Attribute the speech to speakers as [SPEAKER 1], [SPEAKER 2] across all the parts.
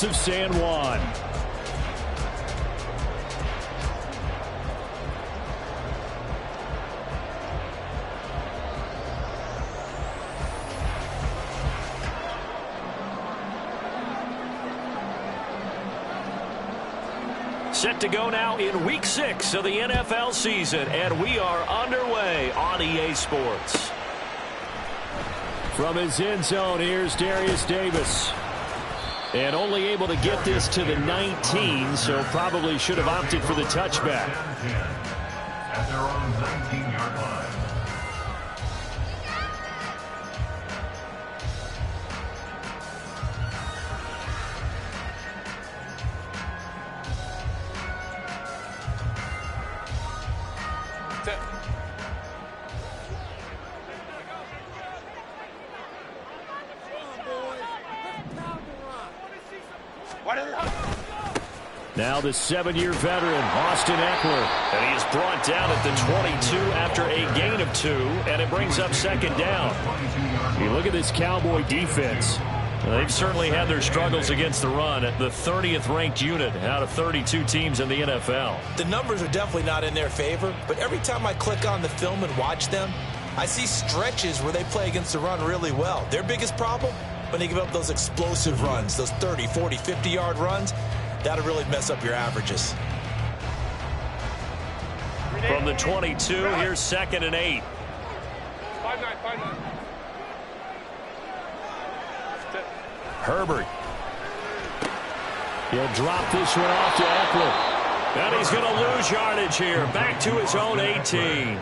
[SPEAKER 1] of San Juan. Set to go now in Week 6 of the NFL season, and we are underway on EA Sports. From his end zone, here's Darius Davis. And only able to get this to the 19, so probably should have opted for the touchback.
[SPEAKER 2] At their own 19-yard line.
[SPEAKER 1] Now the 7-year veteran, Austin Eckler. And he is brought down at the 22 after a gain of 2, and it brings up second down. You look at this Cowboy defense. They've certainly had their struggles against the run at the 30th ranked unit out of 32 teams in the NFL.
[SPEAKER 3] The numbers are definitely not in their favor, but every time I click on the film and watch them, I see stretches where they play against the run really well. Their biggest problem, when they give up those explosive runs, those 30, 40, 50-yard runs, that'll really mess up your averages.
[SPEAKER 1] From the 22, here's 2nd and 8.
[SPEAKER 4] 5-9.
[SPEAKER 1] Herbert. He'll drop this one off to Eckler. And he's going to lose yardage here. Back to his own 18.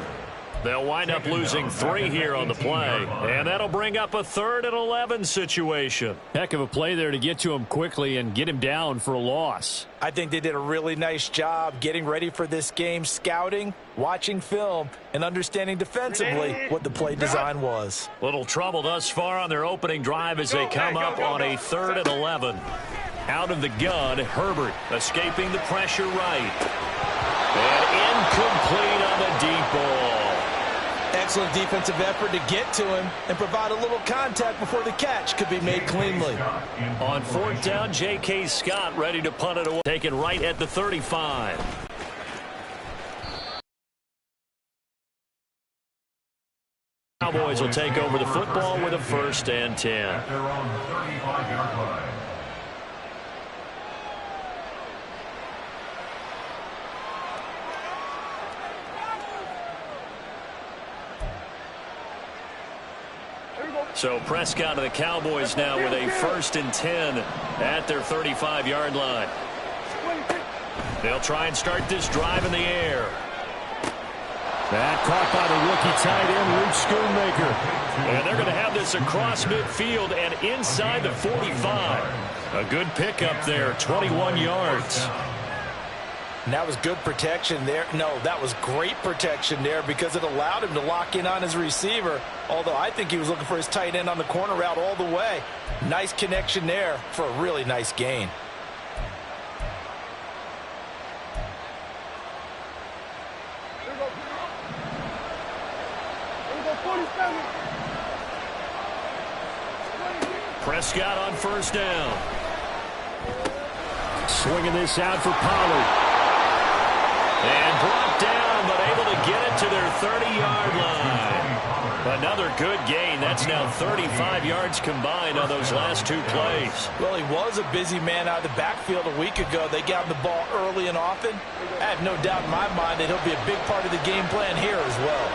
[SPEAKER 1] They'll wind up losing 3 here on the play. And that'll bring up a 3rd and 11 situation. Heck of a play there to get to him quickly and get him down for a loss.
[SPEAKER 3] I think they did a really nice job getting ready for this game, scouting, watching film, and understanding defensively what the play design was.
[SPEAKER 1] Little trouble thus far on their opening drive as they come up on a 3rd and 11. Out of the gun, Herbert escaping the pressure right. And incomplete on the deep ball.
[SPEAKER 3] Excellent defensive effort to get to him and provide a little contact before the catch could be made cleanly.
[SPEAKER 1] On 4th down, J.K. Scott ready to punt it away. Taken right at the 35. Cowboys will take over the football with a 1st and 10.
[SPEAKER 2] At their own 35-yard line.
[SPEAKER 1] So Prescott and the Cowboys now with a 1st and 10 at their 35-yard line. They'll try and start this drive in the air. That caught by the rookie tight end, Luke Schoonmaker. And they're going to have this across midfield and inside the 45. A good pickup there, 21 yards.
[SPEAKER 3] And that was good protection there. No, that was great protection there because it allowed him to lock in on his receiver, although I think he was looking for his tight end on the corner route all the way. Nice connection there for a really nice gain.
[SPEAKER 1] Prescott on 1st down. Swinging this out for Pollard. And brought down, but able to get it to their 30-yard line. Another good gain. That's now 35 yards combined on those last 2 plays.
[SPEAKER 3] Well, he was a busy man out of the backfield a week ago. They got him the ball early and often. I have no doubt in my mind that he'll be a big part of the game plan here as well.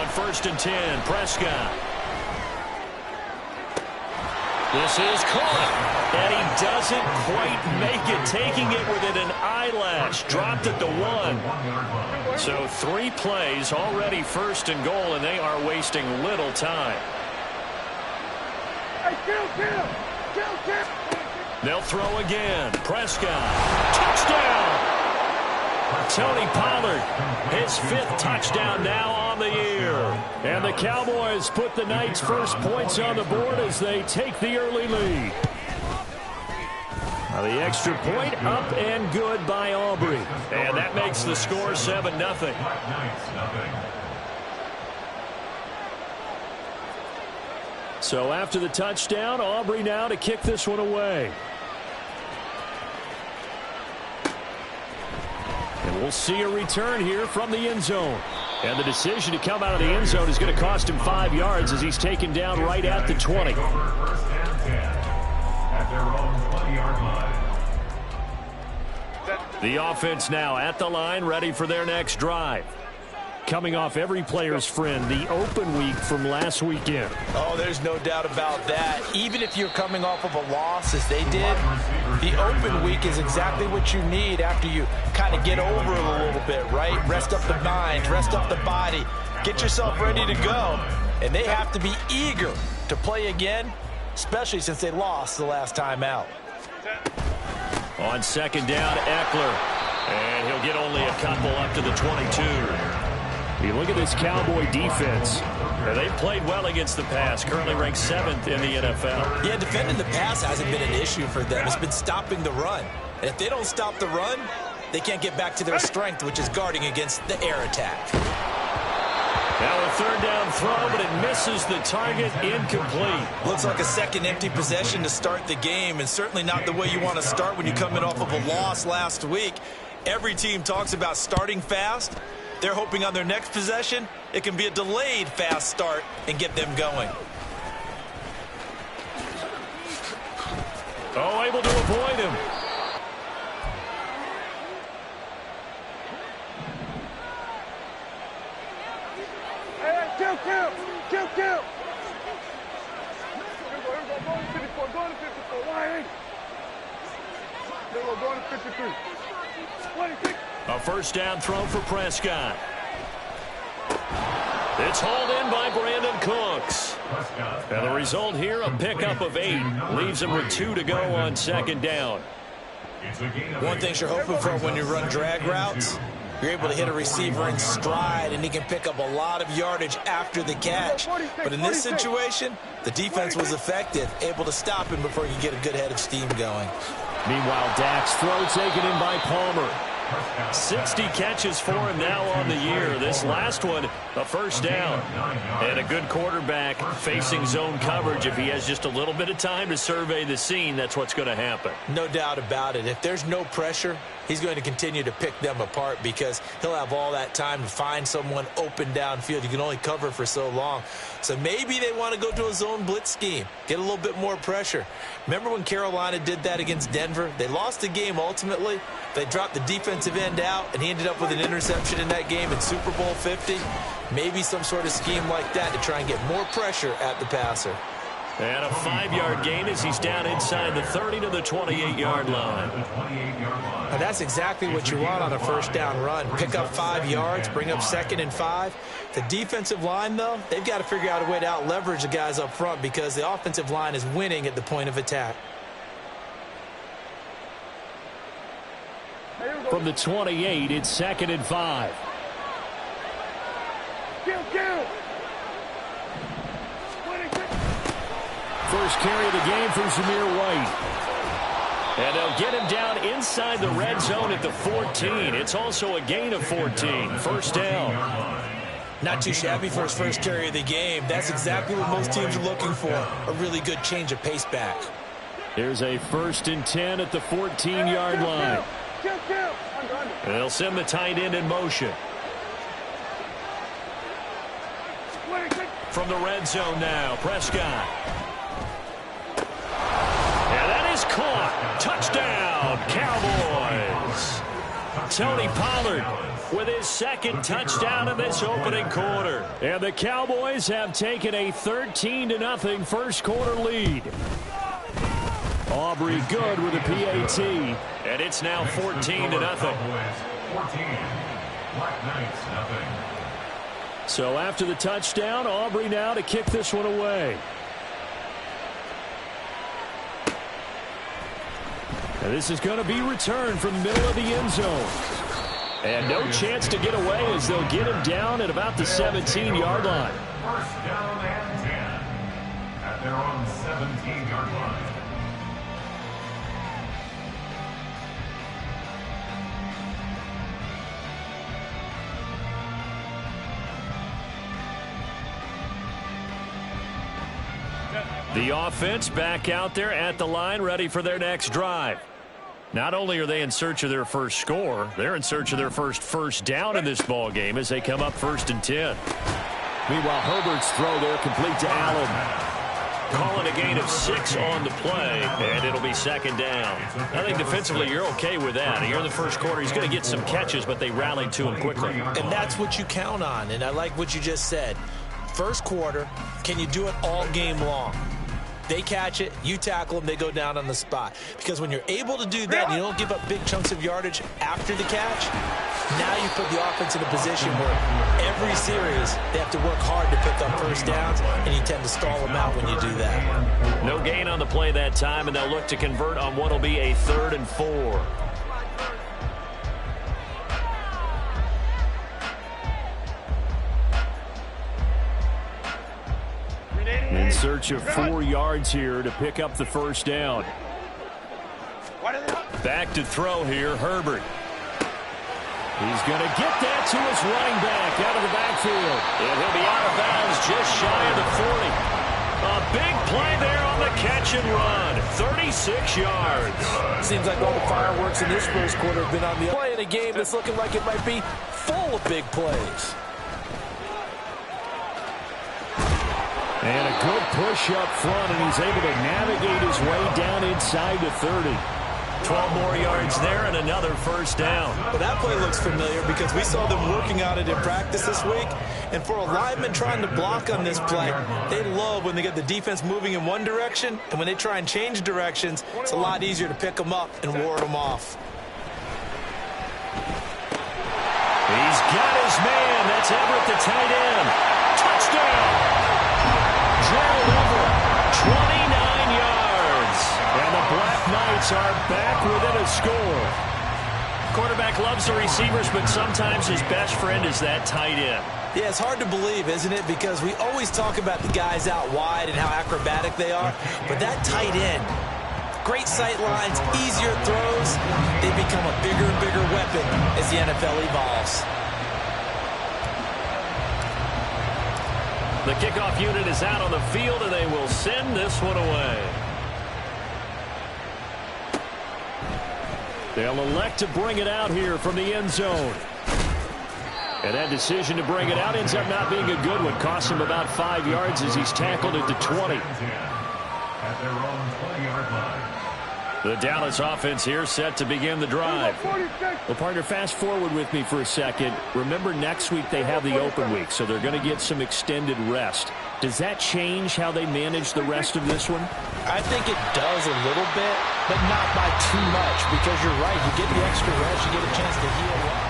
[SPEAKER 1] On 1st and 10, Prescott. This is caught. And he doesn't quite make it, taking it within an eyelash. Dropped at the 1. So 3 plays, already 1st and goal, and they are wasting little time. They'll throw again. Prescott. Touchdown! Tony Pollard, his 5th touchdown now on the year. And the Cowboys put the night's first points on the board as they take the early lead. Now the extra point up and good by Aubrey. And that makes the score 7-0. So after the touchdown, Aubrey now to kick this one away. And we'll see a return here from the end zone. And the decision to come out of the end zone is going to cost him 5 yards as he's taken down right at the 20.
[SPEAKER 2] First and 10 at their own 20-yard line.
[SPEAKER 1] The offense now at the line, ready for their next drive. Coming off every player's friend, the open week from last weekend.
[SPEAKER 3] Oh, there's no doubt about that. Even if you're coming off of a loss, as they did, the open week is exactly what you need after you kind of get over it a little bit, right? Rest up the mind, rest up the body, get yourself ready to go. And they have to be eager to play again, especially since they lost the last time out.
[SPEAKER 1] On second down, Eckler. And he'll get only a couple up to the 22. You look at this Cowboy defense. They've played well against the pass, currently ranked 7th in the NFL.
[SPEAKER 3] Yeah, defending the pass hasn't been an issue for them. It's been stopping the run. And if they don't stop the run, they can't get back to their strength, which is guarding against the air attack.
[SPEAKER 1] Now a third down throw, but it misses the target, incomplete.
[SPEAKER 3] Looks like a second empty possession to start the game, and certainly not the way you want to start when you're coming off of a loss last week. Every team talks about starting fast. They're hoping on their next possession, it can be a delayed fast start and get them going.
[SPEAKER 1] Oh, able to avoid him.
[SPEAKER 4] Hey, kill. Here we go, going to 54, why ain't? Here we go, going to 53. 26.
[SPEAKER 1] A first down throw for Prescott. It's hauled in by Brandon Cooks. And the result here, a pickup of 8. Leaves him with 2 to go on second down.
[SPEAKER 3] One thing you're hoping for when you run drag routes, you're able to hit a receiver in stride, and he can pick up a lot of yardage after the catch. But in this situation, the defense was effective, able to stop him before he could get a good head of steam going.
[SPEAKER 1] Meanwhile, Dak's throw taken in by Palmer. 60 catches for him now on the year. This last one, a first down. And a good quarterback facing zone coverage. If he has just a little bit of time to survey the scene, that's what's going to happen.
[SPEAKER 3] No doubt about it. If there's no pressure, he's going to continue to pick them apart because he'll have all that time to find someone open downfield. You can only cover for so long. So maybe they want to go to a zone blitz scheme, get a little bit more pressure. Remember when Carolina did that against Denver? They lost the game ultimately. They dropped the defensive end out, and he ended up with an interception in that game in Super Bowl 50. Maybe some sort of scheme like that to try and get more pressure at the passer.
[SPEAKER 1] And a 5-yard gain as he's down inside the 30 to the 28-yard line.
[SPEAKER 3] And that's exactly what you want on a first down run. Pick up 5 yards, bring up 2nd and 5. The defensive line, though, they've got to figure out a way to out-leverage the guys up front because the offensive line is winning at the point of attack.
[SPEAKER 1] From the 28, it's 2nd and 5.
[SPEAKER 4] Kill.
[SPEAKER 1] First carry of the game from Zamir White. And they'll get him down inside the red zone at the 14. It's also a gain of 14. First down.
[SPEAKER 3] Not too shabby for his first carry of the game. That's exactly what most teams are looking for. A really good change of pace back.
[SPEAKER 1] Here's a 1st and 10 at the 14-yard line. And they'll send the tight end in motion. From the red zone now, Prescott. And that is caught. Touchdown, Cowboys. Tony Pollard with his 2nd touchdown in this opening quarter. And the Cowboys have taken a 13-0 first quarter lead. Aubrey good with a PAT. And it's now 14-0. So after the touchdown, Aubrey now to kick this one away. And this is going to be returned from the middle of the end zone. And no chance to get away as they'll get him down at about the 17-yard line.
[SPEAKER 2] First down and 10 at their own 17-yard line.
[SPEAKER 1] The offense back out there at the line, ready for their next drive. Not only are they in search of their first score, they're in search of their first down in this ball game as they come up 1st and 10. Meanwhile, Herbert's throw there complete to Allen. Calling a gain of 6 on the play, and it'll be 2nd down. I think defensively you're okay with that. Here in the first quarter, he's going to get some catches, but they rallied to him quickly.
[SPEAKER 3] And that's what you count on, and I like what you just said. First quarter, can you do it all game long? They catch it, you tackle them, they go down on the spot. Because when you're able to do that and you don't give up big chunks of yardage after the catch, now you put the offense in a position where every series they have to work hard to pick up first downs, and you tend to stall them out when you do that.
[SPEAKER 1] No gain on the play that time, and they'll look to convert on what will be a 3rd and 4. In search of 4 yards here to pick up the first down. Back to throw here, Herbert. He's going to get that to his running back out of the backfield. And he'll be out of bounds just shy of the 40. A big play there on the catch and run. 36 yards.
[SPEAKER 3] Seems like all the fireworks in this first quarter have been on the play in a game that's looking like it might be full of big plays.
[SPEAKER 1] And a good push up front, and he's able to navigate his way down inside the 30. 12 more yards there and another first down.
[SPEAKER 3] Well, that play looks familiar because we saw them working on it in practice this week. And for a lineman trying to block on this play, they love when they get the defense moving in one direction. And when they try and change directions, it's a lot easier to pick them up and ward them off.
[SPEAKER 1] He's got his man. That's Everett, the tight end. Touchdown. Drilled over 29 yards. And the Black Knights are back within a score. Quarterback loves the receivers, but sometimes his best friend is that tight end.
[SPEAKER 3] Yeah, it's hard to believe, isn't it? Because we always talk about the guys out wide and how acrobatic they are. But that tight end, great sight lines, easier throws, they become a bigger and bigger weapon as the NFL evolves.
[SPEAKER 1] The kickoff unit is out on the field, and they will send this one away. They'll elect to bring it out here from the end zone. And that decision to bring it out ends up not being a good one. Costs him about 5 yards as he's tackled at the 20.
[SPEAKER 2] At their own 20-yard line.
[SPEAKER 1] The Dallas offense here set to begin the drive. Well, partner, fast forward with me for a second. Remember, next week they have the open week, so they're going to get some extended rest. Does that change how they manage the rest of this one?
[SPEAKER 3] I think it does a little bit, but not by too much, because you're right. You get the extra rest, you get a chance to heal up.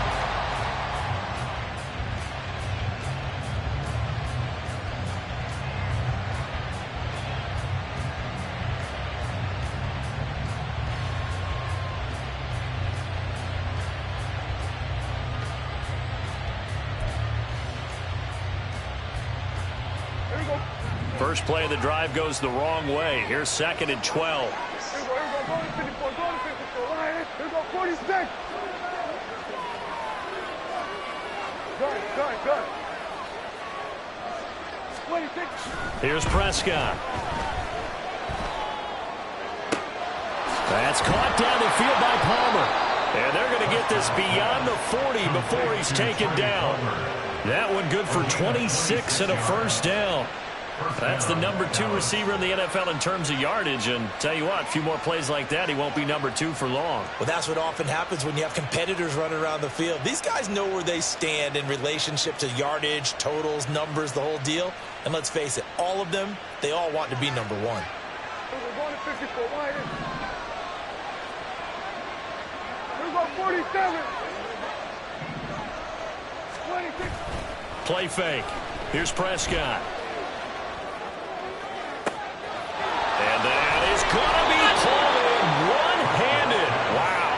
[SPEAKER 1] First play of the drive goes the wrong way. Here's 2nd and 12.
[SPEAKER 4] Here we go, go to 54, go to 54, line. Here we go, 46. Good. 26.
[SPEAKER 1] Here's Prescott. That's caught down the field by Palmer. And they're going to get this beyond the 40 before he's taken down. That one good for 26 and a first down. That's the number 2 receiver in the NFL in terms of yardage. And tell you what, a few more plays like that, he won't be number 2 for long.
[SPEAKER 3] Well, that's what often happens when you have competitors running around the field. These guys know where they stand in relationship to yardage, totals, numbers, the whole deal. And let's face it, all of them, they all want to be number 1.
[SPEAKER 4] We're going to 54, line. Here we go, 47. 26.
[SPEAKER 1] Play fake. Here's Prescott. And that is going to be pulled in one-handed. Wow.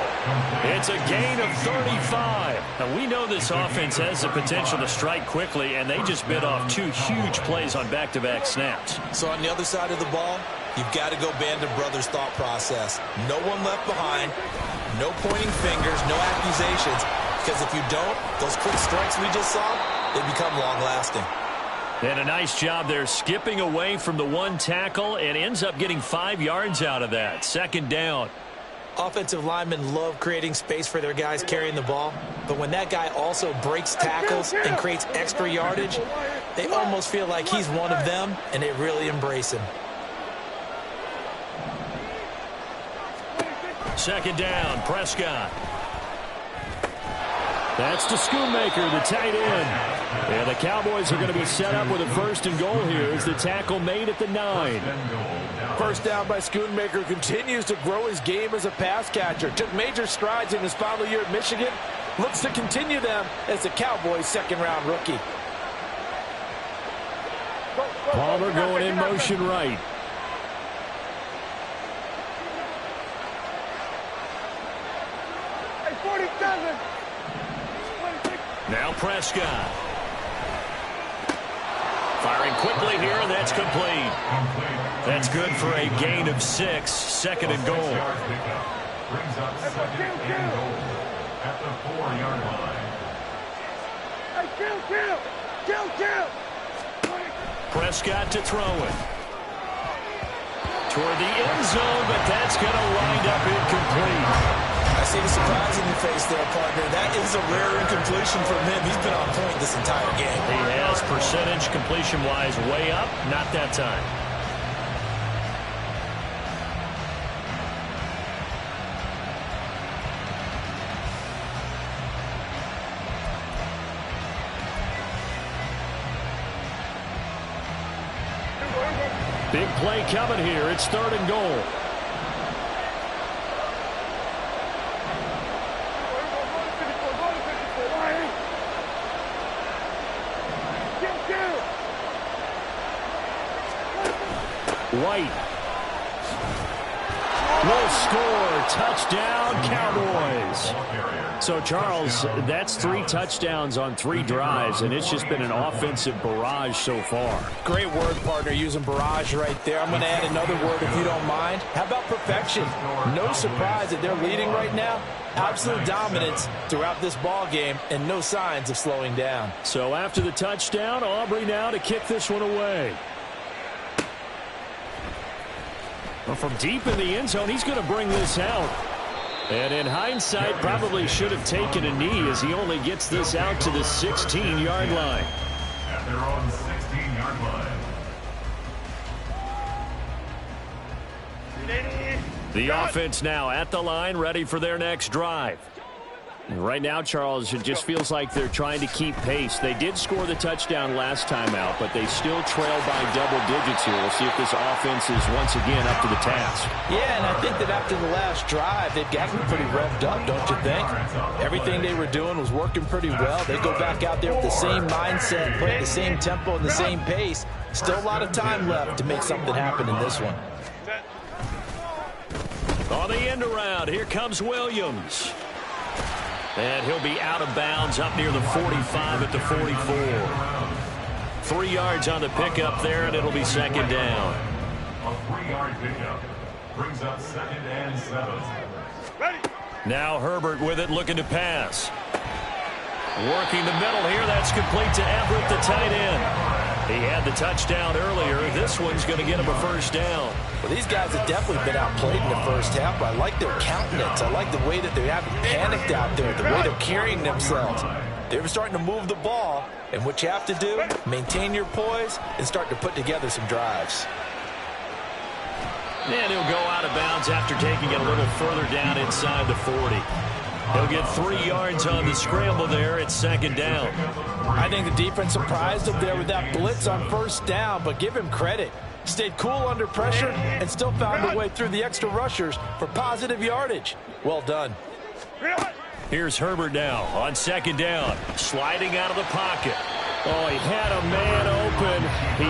[SPEAKER 1] It's a gain of 35. Now, we know this offense has the potential to strike quickly, and they just bit off 2 huge plays on back-to-back snaps.
[SPEAKER 3] So on the other side of the ball, you've got to go Band of Brothers thought process. No one left behind, no pointing fingers, no accusations. Because if you don't, those quick strikes we just saw, they become long-lasting.
[SPEAKER 1] And a nice job there skipping away from the one tackle and ends up getting 5 yards out of that. Second down.
[SPEAKER 3] Offensive linemen love creating space for their guys carrying the ball, but when that guy also breaks tackles and creates extra yardage, they almost feel like he's one of them, and they really embrace him.
[SPEAKER 1] Second down, Prescott. That's to Schoonmaker, the tight end. And the Cowboys are going to be set up with a 1st and goal here as the tackle made at the 9.
[SPEAKER 5] First down by Schoonmaker, continues to grow his game as a pass catcher. Took major strides in his final year at Michigan. Looks to continue them as the Cowboys' second-round rookie.
[SPEAKER 1] Palmer going in motion right.
[SPEAKER 4] Hey, 47.
[SPEAKER 1] Now Prescott. Firing quickly here, and that's complete. That's good for a gain of 6. Second and goal.
[SPEAKER 2] Brings up second and goal at the 4-yard line.
[SPEAKER 4] Hey, kill.
[SPEAKER 1] Prescott to throw it. Toward the end zone, but that's going to wind up incomplete.
[SPEAKER 3] I see the surprise in your face there, partner. That is a rare incompletion from him. He's been on point this entire game.
[SPEAKER 1] He has percentage completion-wise way up. Not that time. Big play coming here. It's 3rd and goal. White will score. Touchdown, Cowboys. So, Charles, that's 3 touchdowns on 3 drives, and it's just been an offensive barrage so far.
[SPEAKER 5] Great word, partner, using barrage right there. I'm going to add another word if you don't mind. How about perfection? No surprise that they're leading right now. Absolute dominance throughout this ball game and no signs of slowing down.
[SPEAKER 1] So after the touchdown, Aubrey now to kick this one away. Well, from deep in the end zone, he's going to bring this out. And in hindsight, probably should have taken a knee as he only gets this out to the 16-yard line.
[SPEAKER 2] At their own 16-yard line.
[SPEAKER 1] The offense now at the line, ready for their next drive. And right now, Charles, it just feels like they're trying to keep pace. They did score the touchdown last time out, but they still trail by double digits here. We'll see if this offense is once again up to the task.
[SPEAKER 5] Yeah, and I think that after the last drive, they've gotten pretty revved up, don't you think? Everything they were doing was working pretty well. They go back out there with the same mindset, playing the same tempo and the same pace. Still a lot of time left to make something happen in this one.
[SPEAKER 1] On the end around, here comes Williams. And he'll be out of bounds up near the 45 at the 44. 3 yards on the pickup there, and it'll be second down.
[SPEAKER 2] A 3-yard pickup brings up 2nd and 7.
[SPEAKER 1] Now Herbert with it, looking to pass. Working the middle here, that's complete to Everett, the tight end. He had the touchdown earlier. This one's going to get him a first down.
[SPEAKER 5] Well, these guys have definitely been outplayed in the first half, but I like their countenance. I like the way that they haven't panicked out there, the way they're carrying themselves. They're starting to move the ball, and what you have to do, maintain your poise and start to put together some drives.
[SPEAKER 1] And he'll go out of bounds after taking it a little further down inside the 40. He'll get 3 yards on the scramble there. It's second down.
[SPEAKER 5] I think the defense surprised him there with that blitz on first down, but give him credit. Stayed cool under pressure and still found a way through the extra rushers for positive yardage. Well done.
[SPEAKER 1] Here's Herbert now on second down. Sliding out of the pocket. Oh, he had a man open. He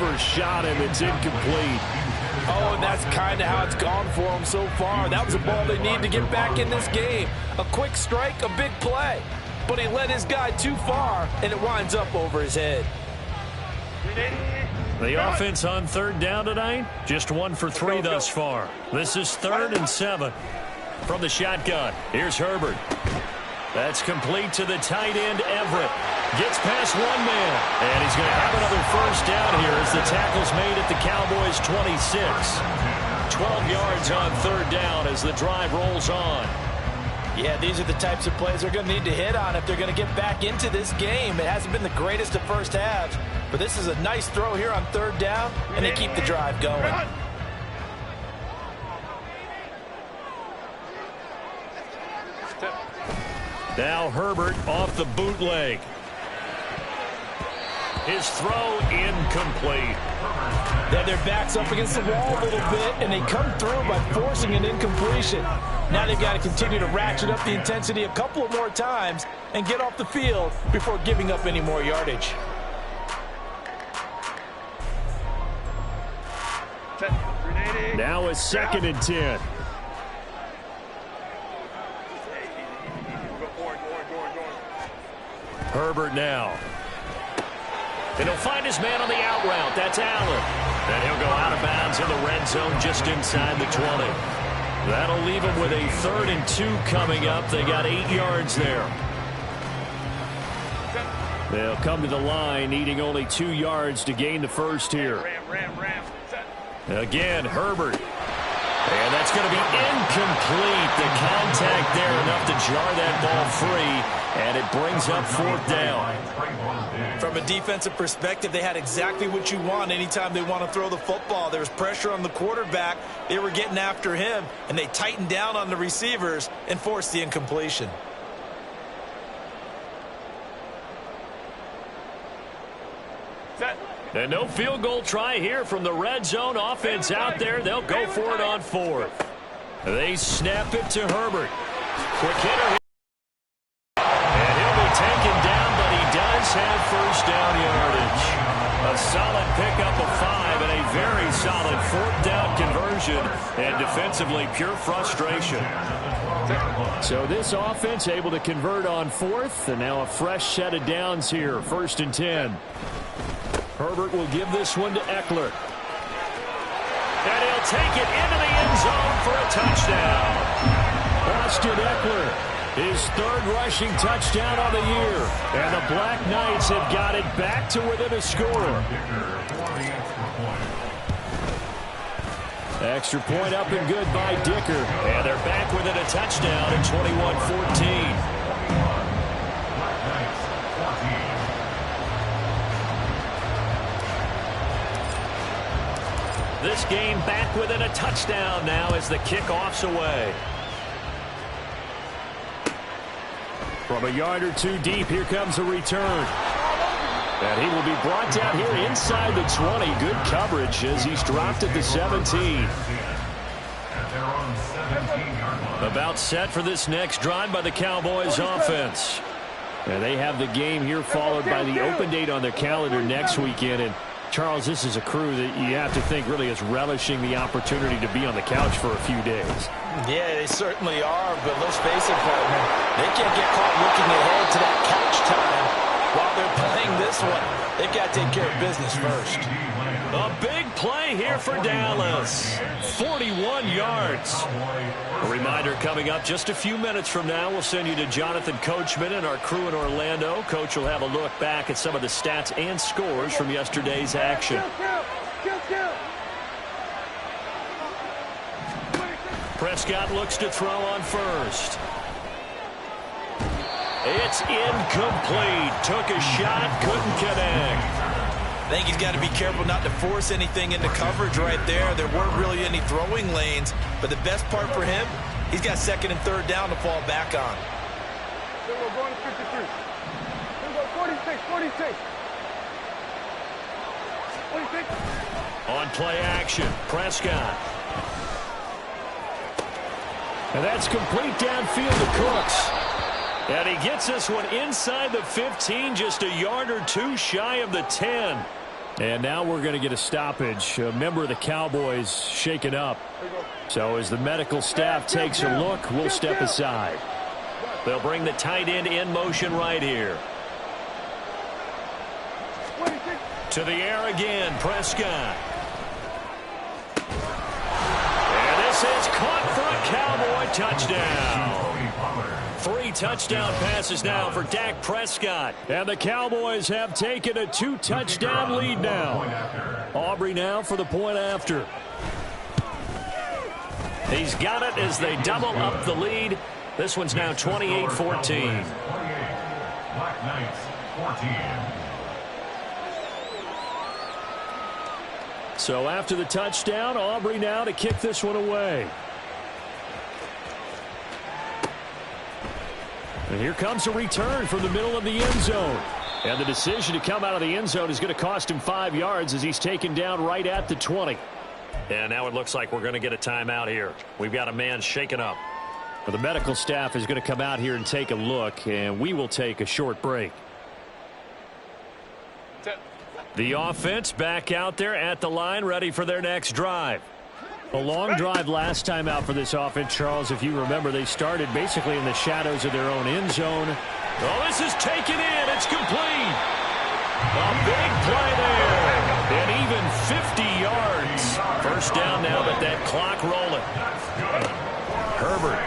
[SPEAKER 1] overshot him. It's incomplete.
[SPEAKER 5] Oh, and that's kind of how it's gone for them so far. That was a ball they need to get back in this game. A quick strike, a big play. But he led his guy too far, and it winds up over his head.
[SPEAKER 1] The offense on third down tonight, just 1 for 3 thus far. This is 3rd and 7 from the shotgun. Here's Herbert. That's complete to the tight end, Everett. Gets past one man, and he's going to have another first down here as the tackle's made at the Cowboys' 26. 12 yards on third down as the drive rolls on.
[SPEAKER 5] Yeah, these are the types of plays they're going to need to hit on if they're going to get back into this game. It hasn't been the greatest of first halves, but this is a nice throw here on third down, and they keep the drive going.
[SPEAKER 1] Now Herbert off the bootleg. His throw incomplete.
[SPEAKER 5] They have their backs up against the wall a little bit, and they come through by forcing an incompletion. Now they've got to continue to ratchet up the intensity a couple of more times and get off the field before giving up any more yardage.
[SPEAKER 1] Now a 2nd and 10. Herbert now. And he'll find his man on the out route. That's Allen. And he'll go out of bounds in the red zone just inside the 20. That'll leave him with a 3rd and 2 coming up. They got 8 yards there. They'll come to the line, needing only 2 yards to gain the first here. Again, Herbert. And that's going to be incomplete. The contact there enough to jar that ball free. And it brings up 4th down.
[SPEAKER 3] From a defensive perspective, they had exactly what you want anytime they want to throw the football. There was pressure on the quarterback. They were getting after him, and they tightened down on the receivers and forced the incompletion.
[SPEAKER 1] And no field goal try here from the red zone offense out there. They'll go for it on 4th. They snap it to Herbert. Quick hitter. And he'll be taken down, but he does have first down yardage. A solid pickup of 5 and a very solid 4th down conversion. And defensively, pure frustration. So this offense able to convert on 4th. And now a fresh set of downs here. 1st and 10. Herbert will give this one to Eckler. And he'll take it into the end zone for a touchdown. Austin Eckler, his 3rd rushing touchdown on the year. And the Black Knights have got it back to within a score. Extra point up and good by Dicker. And they're back within a touchdown at 21-14. This game back within a touchdown now as the kickoff's away. From a yard or 2 deep, here comes a return. And he will be brought down here inside the 20. Good coverage as he's dropped at the 17. About set for this next drive by the Cowboys offense. And they have the game here followed by the open date on their calendar next weekend. And Charles, this is a crew that you have to think really is relishing the opportunity to be on the couch for a few days.
[SPEAKER 5] Yeah, they certainly are, but let's face it, partner, they can't get caught looking ahead to that couch time while they're playing this one. They've got to take care of business first.
[SPEAKER 1] A big play here for Dallas. 41 yards. A reminder coming up just a few minutes from now. We'll send you to Jonathan Coachman and our crew in Orlando. Coach will have a look back at some of the stats and scores from yesterday's action. Prescott looks to throw on first. It's incomplete. Took a shot, couldn't connect.
[SPEAKER 3] I think he's got to be careful not to force anything into coverage right there. There weren't really any throwing lanes, but the best part for him, he's got 2nd and 3rd down to fall back on.
[SPEAKER 4] We're going to 53. We're going 46, 46. 46.
[SPEAKER 1] On play action, Prescott. And that's complete downfield to Cooks. And he gets this one inside the 15, just a yard or 2 shy of the 10. And now we're going to get a stoppage. A member of the Cowboys shaken up. So as the medical staff takes a look, we'll step aside. They'll bring the tight end in motion right here. To the air again, Prescott. And this is caught for a Cowboy touchdown. 3 touchdown passes now for Dak Prescott. And the Cowboys have taken a 2-touchdown lead now. Aubrey now for the point after. He's got it as they double up the lead. This one's now 28-14.
[SPEAKER 2] 28. Black Knights 14.
[SPEAKER 1] So after the touchdown, Aubrey now to kick this one away. And here comes a return from the middle of the end zone. And the decision to come out of the end zone is going to cost him 5 yards as he's taken down right at the 20. And now it looks like we're going to get a timeout here. We've got a man shaken up. Well, the medical staff is going to come out here and take a look, and we will take a short break. The offense back out there at the line, ready for their next drive. A long drive last time out for this offense, Charles. If you remember, they started basically in the shadows of their own end zone. Oh, this is taken in. It's complete. A big play there. And even 50 yards. First down now, but that clock rolling. Herbert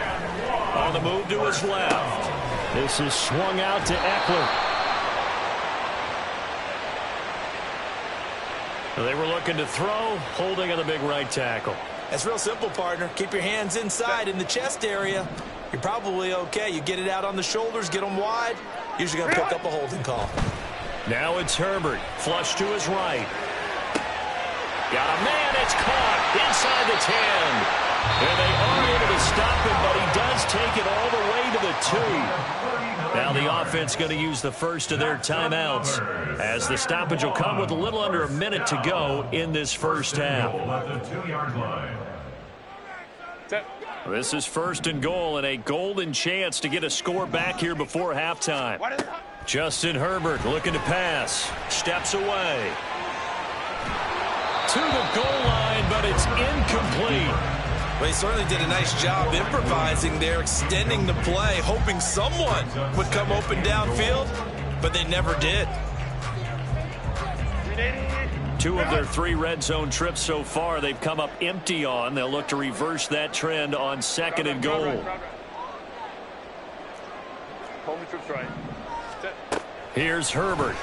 [SPEAKER 1] on the move to his left. This is swung out to Eckler. They were looking to throw, holding on the big right tackle.
[SPEAKER 3] That's real simple, partner. Keep your hands inside in the chest area. You're probably okay. You get it out on the shoulders, get them wide. Usually going to pick up a holding call.
[SPEAKER 1] Now it's Herbert. Flush to his right. Got a man. It's caught inside the 10. And they are able to stop him, but he does take it all the way to the 2. Now the offense going to use the first of their timeouts as the stoppage will come with a little under a minute to go in this first half. This is 1st and goal and a golden chance to get a score back here before halftime. Justin Herbert looking to pass. Steps away. To the goal line, but it's incomplete.
[SPEAKER 3] Well, he certainly did a nice job improvising there, extending the play, hoping someone would come open downfield, but they never did.
[SPEAKER 1] 2 of their 3 red zone trips so far they've come up empty on. They'll look to reverse that trend on 2nd and goal. Here's Herbert.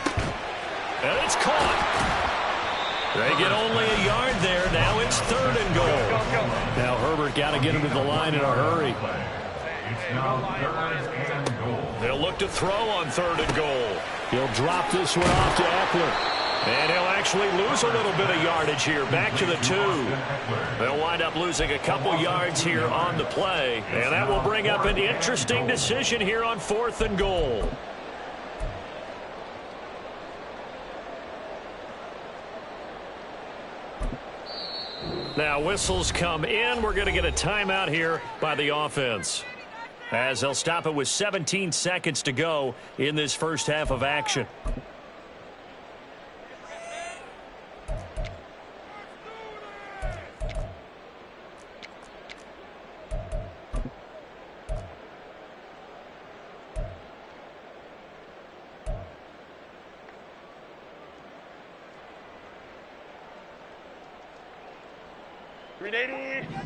[SPEAKER 1] And it's caught. They get only a yard there. Now it's 3rd and goal. Now Herbert got to get him to the line in a hurry. They'll look to throw on 3rd and goal. He'll drop this one off to Eckler. And he'll actually lose a little bit of yardage here. Back to the 2. They'll wind up losing a couple yards here on the play. And that will bring up an interesting decision here on 4th and goal. Now whistles come in. We're going to get a timeout here by the offense, as they'll stop it with 17 seconds to go in this first half of action.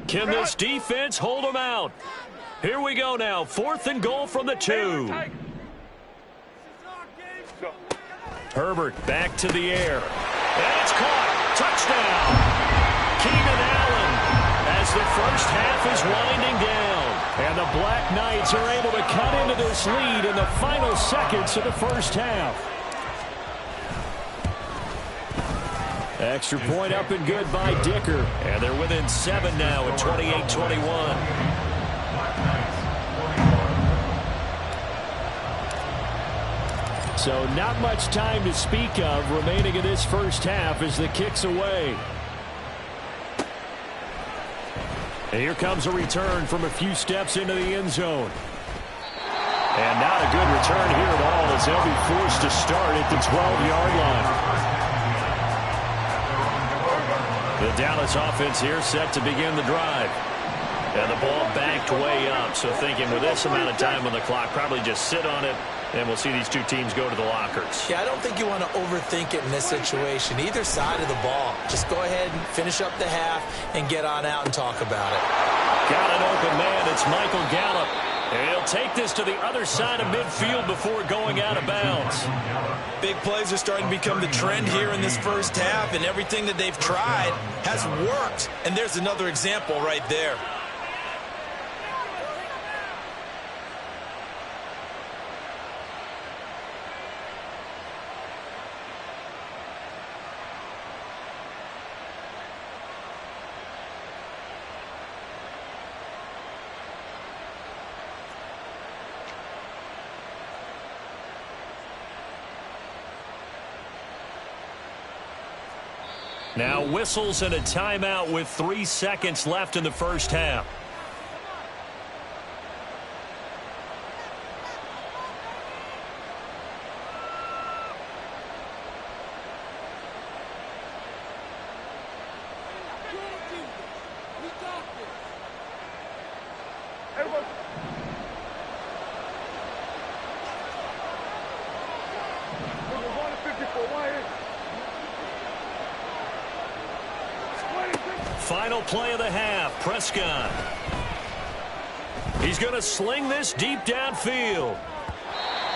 [SPEAKER 1] Can this defense hold them out? Here we go now. 4th and goal from the 2. Herbert back to the air. And it's caught. Touchdown. Keenan Allen as the first half is winding down. And the Black Knights are able to cut into this lead in the final seconds of the first half. Extra point up and good by Dicker. And they're within 7 now at 28-21. So not much time to speak of remaining in this first half as the kick's away. And here comes a return from a few steps into the end zone. And not a good return here at all as they'll be forced to start at the 12-yard line. The Dallas offense here set to begin the drive. And the ball backed way up. So thinking with this amount of time on the clock, probably just sit on it, and we'll see these 2 teams go to the lockers.
[SPEAKER 3] Yeah, I don't think you want to overthink it in this situation. Either side of the ball. Just go ahead and finish up the half and get on out and talk about it.
[SPEAKER 1] Got an open man. It's Michael Gallup. He'll take this to the other side of midfield before going out of bounds.
[SPEAKER 3] Big plays are starting to become the trend here in this first half, and everything that they've tried has worked. And there's another example right there.
[SPEAKER 1] Now whistles and a timeout with 3 seconds left in the first half. Final play of the half, Prescott. He's going to sling this deep downfield.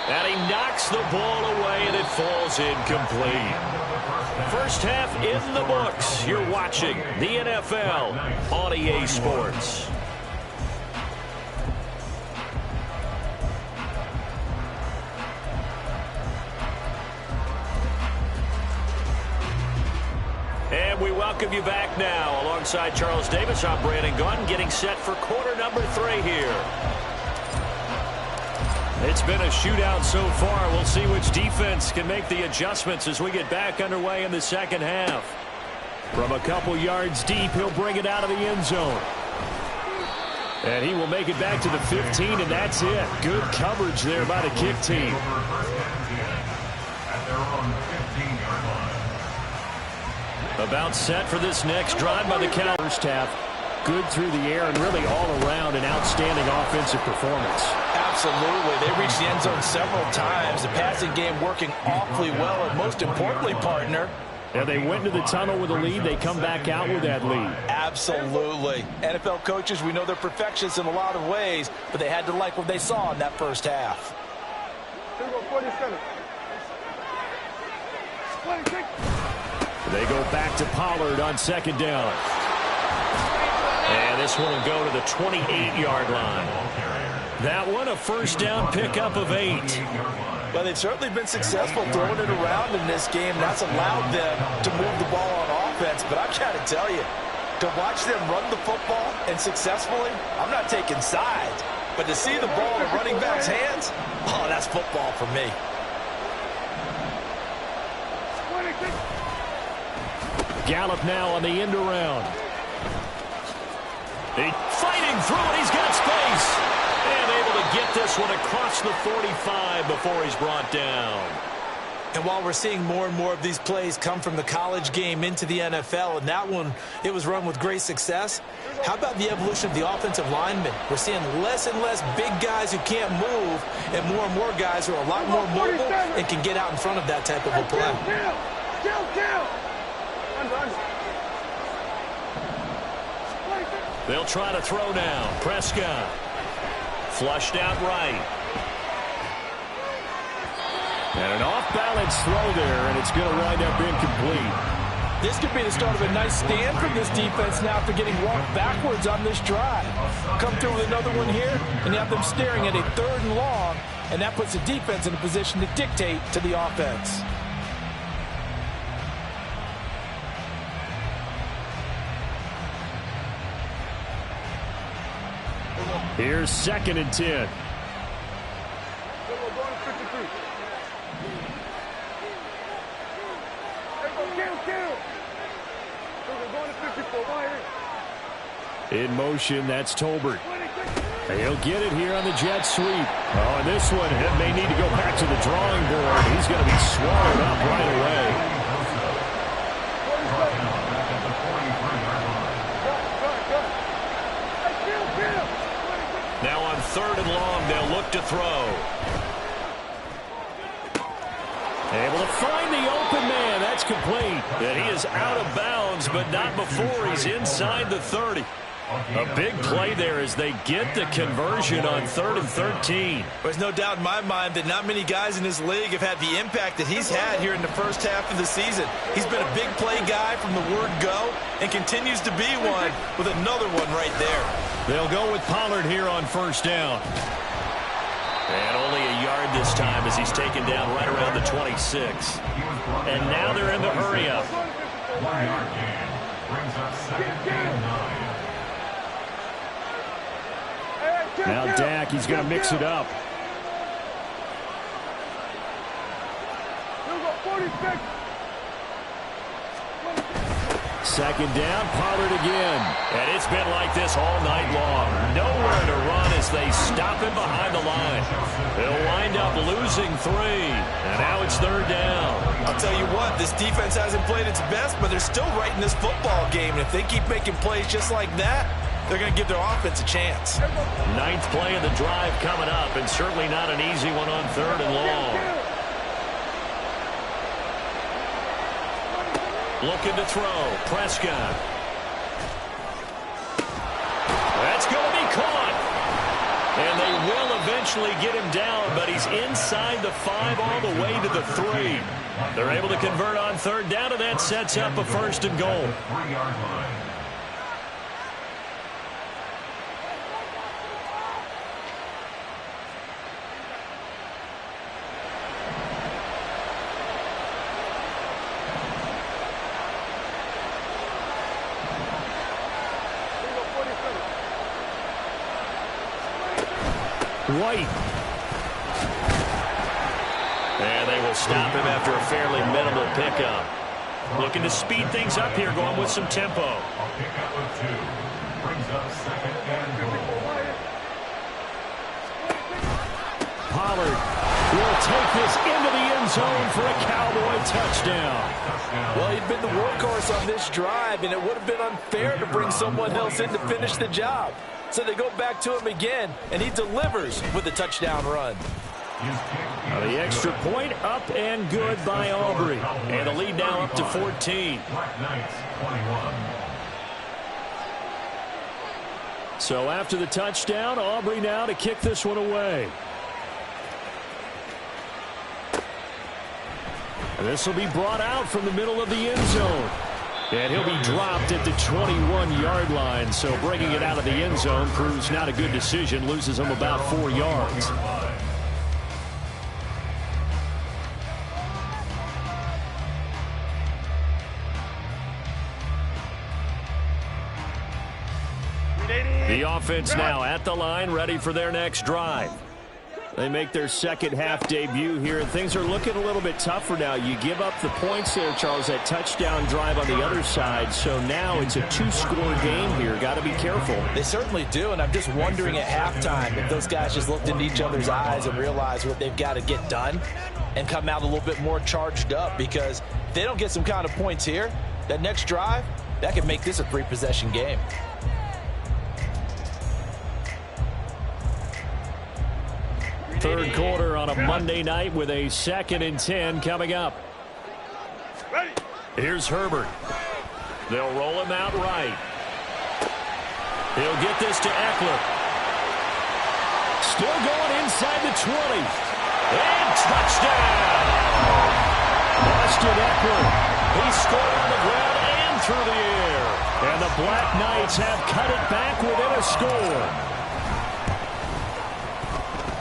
[SPEAKER 1] And he knocks the ball away, and it falls incomplete. First half in the books. You're watching the NFL on EA Sports. And we welcome you back now. Alongside Charles Davis, I'm Brandon Gunn, getting set for quarter number 3 here. It's been a shootout so far. We'll see which defense can make the adjustments as we get back underway in the second half. From a couple yards deep, he'll bring it out of the end zone. And he will make it back to the 15, and that's it. Good coverage there by the kick team. About set for this next drive by the Cowboys. First half, good through the air and really all around an outstanding offensive performance.
[SPEAKER 5] Absolutely. They reached the end zone several times. The passing game working awfully well, and most importantly, partner,
[SPEAKER 1] and they went into the tunnel with a lead. They come back out with that lead.
[SPEAKER 5] Absolutely. NFL coaches, we know they're perfectionists in a lot of ways, but they had to like what they saw in that first half.
[SPEAKER 1] They go back to Pollard on second down. And this one will go to the 28-yard line. That one a first down pickup of 8.
[SPEAKER 5] Well, they've certainly been successful throwing it around in this game. That's allowed them to move the ball on offense. But I've got to tell you, to watch them run the football and successfully, I'm not taking sides. But to see the ball in a running back's hands, oh, that's football for me.
[SPEAKER 1] Gallup now on the end around. Fighting through it. He's got space. And able to get this one across the 45 before he's brought down.
[SPEAKER 5] And while we're seeing more and more of these plays come from the college game into the NFL, and that one, it was run with great success, how about the evolution of the offensive linemen? We're seeing less and less big guys who can't move and more guys who are a lot more mobile and can get out in front of that type of a play.
[SPEAKER 1] They'll try to throw now. Prescott. Flushed out right. And an off-balance throw there, and it's going to wind up incomplete.
[SPEAKER 5] This could be the start of a nice stand from this defense now after getting walked backwards on this drive. Come through with another one here, and you have them staring at a 3rd and long, and that puts the defense in a position to dictate to the offense.
[SPEAKER 1] Here's 2nd and 10. In motion, that's Tolbert. He'll get it here on the jet sweep. Oh, and this one may need to go back to the drawing board. He's going to be swallowed up right away. Now on 3rd and long, they'll look to throw. Able to find the open man. That's complete. And he is out of bounds, but not before he's inside the 30. A big play there as they get the conversion on 3rd and 13.
[SPEAKER 3] There's no doubt in my mind that not many guys in this league have had the impact that he's had here in the first half of the season. He's been a big play guy from the word go and continues to be one with another one right there.
[SPEAKER 1] They'll go with Pollard here on 1st down. And only a yard this time as he's taken down right around the 26. And now they're in the hurry-up.
[SPEAKER 2] 1 yard gain brings up 2nd and 9.
[SPEAKER 1] Now Dak, he's going to mix it up. Second down, Pollard again. And it's been like this all night long. Nowhere to run as they stop him behind the line. They'll wind up losing 3. And now it's 3rd down.
[SPEAKER 3] I'll tell you what, this defense hasn't played its best, but they're still right in this football game. And if they keep making plays just like that, they're going to give their offense a chance.
[SPEAKER 1] 9th play of the drive coming up, and certainly not an easy one on 3rd and long. Looking to throw. Prescott. That's going to be caught. And they will eventually get him down, but he's inside the 5 all the way to the 3. They're able to convert on 3rd down, and that sets up a 1st and goal.
[SPEAKER 2] 3-yard line.
[SPEAKER 1] White. And they will stop him after a fairly minimal pickup. Looking to speed things up here, going with some tempo.
[SPEAKER 2] A pickup of 2 brings up 2nd and goal.
[SPEAKER 1] Pollard will take this into the end zone for a Cowboy touchdown.
[SPEAKER 3] Well, he'd been the workhorse on this drive, and it would have been unfair to bring someone else in to finish the job. So they go back to him again, and he delivers with a touchdown run.
[SPEAKER 1] The extra point up and good by Aubrey. And the lead now up to 14.
[SPEAKER 2] Black Knights 21.
[SPEAKER 1] So after the touchdown, Aubrey now to kick this one away. This will be brought out from the middle of the end zone. And he'll be dropped at the 21-yard line. So bringing it out of the end zone proves not a good decision. Loses him about 4 yards. The offense now at the line, ready for their next drive. They make their second half debut here, and things are looking a little bit tougher now. You give up the points there, Charles, that touchdown drive on the other side. So now it's a 2-score game here. Got to be careful.
[SPEAKER 3] They certainly do, and I'm just wondering at halftime if those guys just looked into each other's eyes and realized what they've got to get done and come out a little bit more charged up, because if they don't get some kind of points here, that next drive, that could make this a 3-possession game.
[SPEAKER 1] Third quarter on a Monday night with a 2nd and 10 coming up. Here's Herbert. They'll roll him out right. He'll get this to Eckler. Still going inside the 20. And touchdown! Austin Eckler. He scored on the ground and through the air. And the Black Knights have cut it back within a score.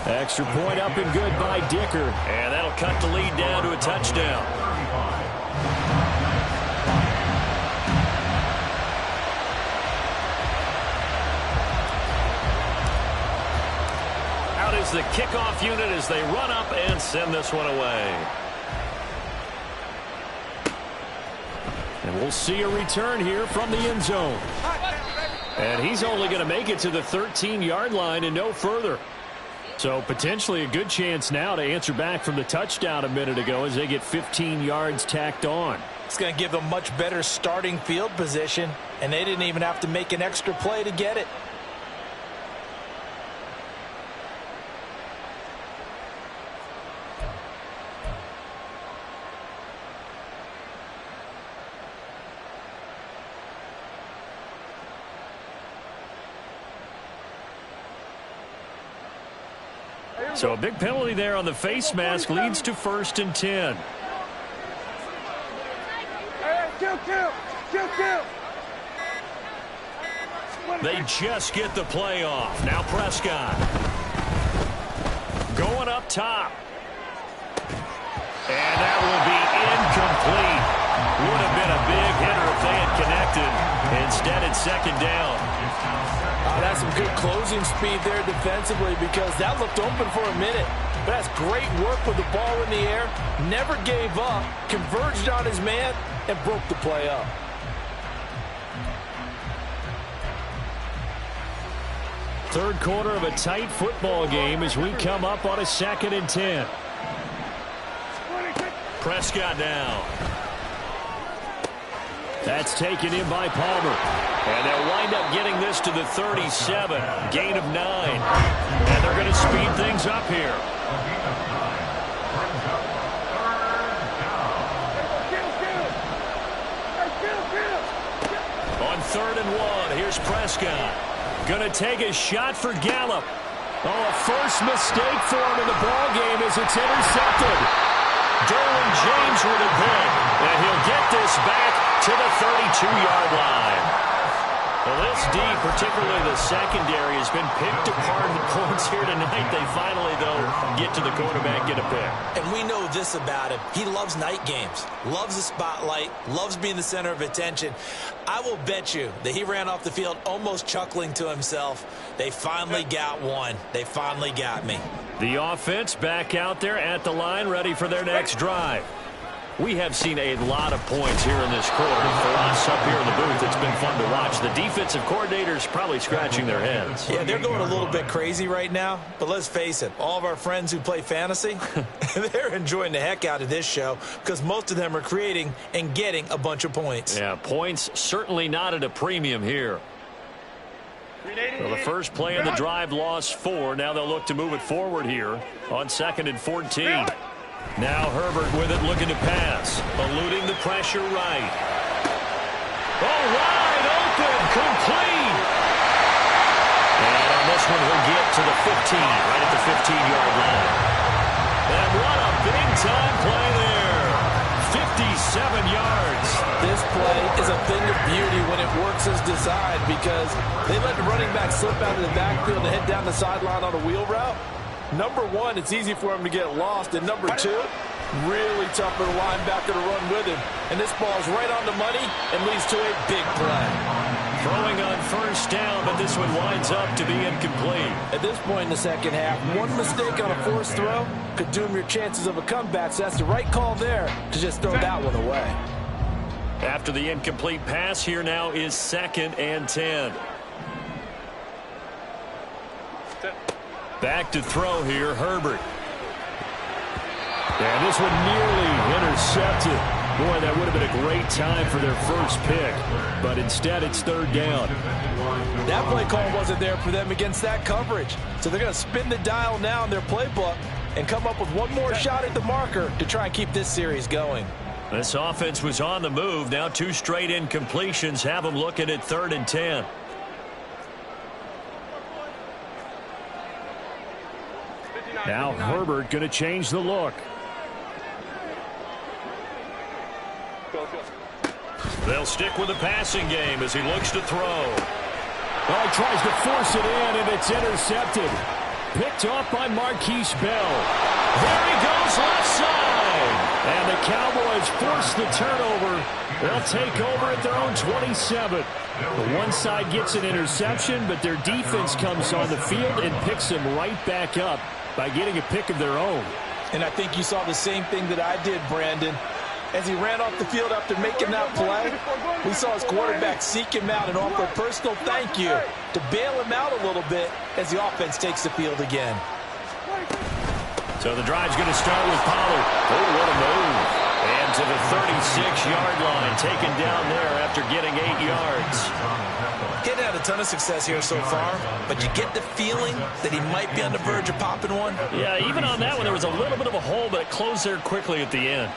[SPEAKER 1] Extra point up and good by Dicker. And that'll cut the lead down to a touchdown. Out is the kickoff unit as they run up and send this one away. And we'll see a return here from the end zone. And he's only going to make it to the 13-yard line and no further. So potentially a good chance now to answer back from the touchdown a minute ago as they get 15 yards tacked on.
[SPEAKER 3] It's going to give them much better starting field position, and they didn't even have to make an extra play to get it.
[SPEAKER 1] So a big penalty there on the face mask leads to 1st and 10.
[SPEAKER 4] Hey, kill.
[SPEAKER 1] They just get the play off. Now Prescott. Going up top. And that will be incomplete. Would have been a big hitter if they had connected. Instead, it's 2nd down.
[SPEAKER 5] That's some good closing speed there defensively, because that looked open for a minute. But that's great work with the ball in the air. Never gave up, converged on his man, and broke the play up.
[SPEAKER 1] Third quarter of a tight football game as we come up on a 2nd and 10. Prescott now. That's taken in by Palmer. And they'll wind up getting this to the 37. Gain of 9. And they're going to speed things up here. On 3rd and 1, here's Prescott. Going to take a shot for Gallup. Oh, a first mistake for him in the ball game as it's intercepted. Derwin James with a pick, and he'll get this back to the 32-yard line. Well, this D, particularly the secondary, has been picked apart in the points here tonight. They finally, though, get to the quarterback, get a pick.
[SPEAKER 3] And we know this about him. He loves night games, loves the spotlight, loves being the center of attention. I will bet you that he ran off the field almost chuckling to himself. They finally got one. They finally got me.
[SPEAKER 1] The offense back out there at the line, ready for their next drive. We have seen a lot of points here in this quarter. For us up here in the booth, it's been fun to watch. The defensive coordinators probably scratching their heads.
[SPEAKER 3] Yeah, they're going a little bit crazy right now. But let's face it, all of our friends who play fantasy, they're enjoying the heck out of this show because most of them are creating and getting a bunch of points.
[SPEAKER 1] Yeah, points certainly not at a premium here. Well, the first play in the drive lost 4. Now they'll look to move it forward here on 2nd and 14. Now Herbert with it, looking to pass. Eluding the pressure right. Oh, wide open, complete. And on this one, he'll get to the 15, right at the 15-yard line. And what a big-time play there. 57 yards.
[SPEAKER 5] This play is a thing of beauty when it works as designed, because they let the running back slip out of the backfield and head down the sideline on a wheel route. Number one, it's easy for him to get lost. And number two, really tough for the linebacker to run with him. And this ball's right on the money and leads to a big play.
[SPEAKER 1] Throwing on first down, but this one winds up to be incomplete.
[SPEAKER 5] At this point in the second half, one mistake on a forced throw could doom your chances of a comeback. So that's the right call there to just throw that one away.
[SPEAKER 1] After the incomplete pass, here now is 2nd and 10. Back to throw here, Herbert. And this one nearly intercepted. Boy, that would have been a great time for their first pick. But instead, it's 3rd down.
[SPEAKER 5] That play call wasn't there for them against that coverage. So they're going to spin the dial now in their playbook and come up with one more shot at the marker to try and keep this series going.
[SPEAKER 1] This offense was on the move. Now 2 straight incompletions have them looking at 3rd and 10. Now Herbert going to change the look. They'll stick with the passing game as he looks to throw. Oh, he tries to force it in, and it's intercepted. Picked off by Marquise Bell. There he goes, left side. And the Cowboys force the turnover. They'll take over at their own 27. The one side gets an interception, but their defense comes on the field and picks them right back up by getting a pick of their own.
[SPEAKER 5] And I think you saw the same thing that I did, Brandon. As he ran off the field after making that play, we saw his quarterback seek him out and offer a personal thank you to bail him out a little bit as the offense takes the field again.
[SPEAKER 1] So the drive's going to start with Pollard. Oh, what a move. And to the 36-yard line, taken down there after getting 8 yards.
[SPEAKER 3] He hadn't had a ton of success here so far, but you get the feeling that he might be on the verge of popping one.
[SPEAKER 1] Yeah, even on that one, there was a little bit of a hole, but it closed there quickly at the end.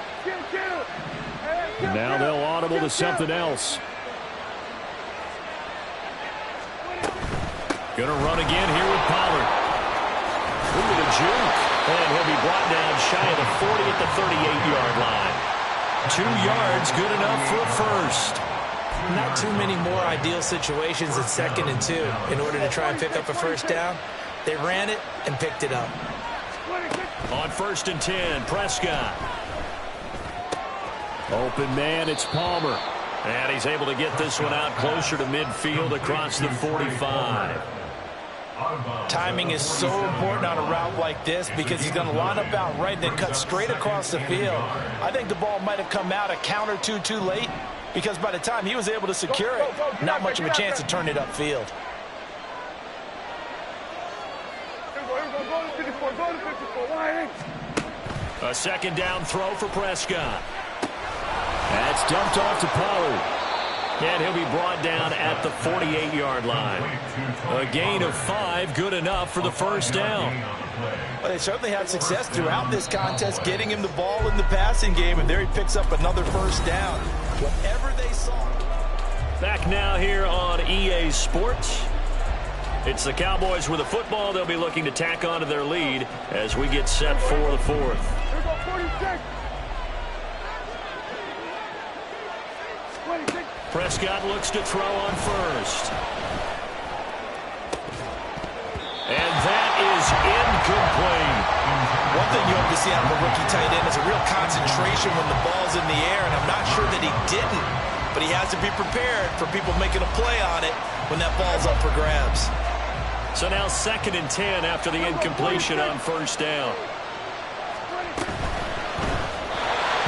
[SPEAKER 1] Now they'll audible to something else. Going to run again here with Pollard. through the juke. And he'll be brought down shy of the 40 at the 38-yard line. 2 yards, good enough for a first.
[SPEAKER 3] Not too many more ideal situations at 2nd and 2 in order to try and pick up a first down. They ran it and picked it up.
[SPEAKER 1] On 1st and 10, Prescott. Open man, it's Palmer. And he's able to get this one out closer to midfield across the 45.
[SPEAKER 5] Timing is so important on a route like this because he's going to line up out right and then cut straight across the field. I think the ball might have come out a count or two too late because by the time he was able to secure it, not much of a chance to turn it upfield.
[SPEAKER 1] A 2nd down throw for Prescott. That's dumped off to Pollard. And he'll be brought down at the 48-yard line. A gain of 5, good enough for the first down.
[SPEAKER 5] Well, they certainly had success throughout this contest, getting him the ball in the passing game, and there he picks up another first down. Whatever they saw.
[SPEAKER 1] Back now here on EA Sports. It's the Cowboys with the football. They'll be looking to tack onto their lead as we get set for the 4th.
[SPEAKER 4] Here go 46.
[SPEAKER 1] Prescott looks to throw on 1st. And that is incomplete.
[SPEAKER 3] One thing you hope to see out of a rookie tight end is a real concentration when the ball's in the air, and I'm not sure that he didn't, but he has to be prepared for people making a play on it when that ball's up for grabs.
[SPEAKER 1] So now 2nd and 10 after the incompletion on 1st down.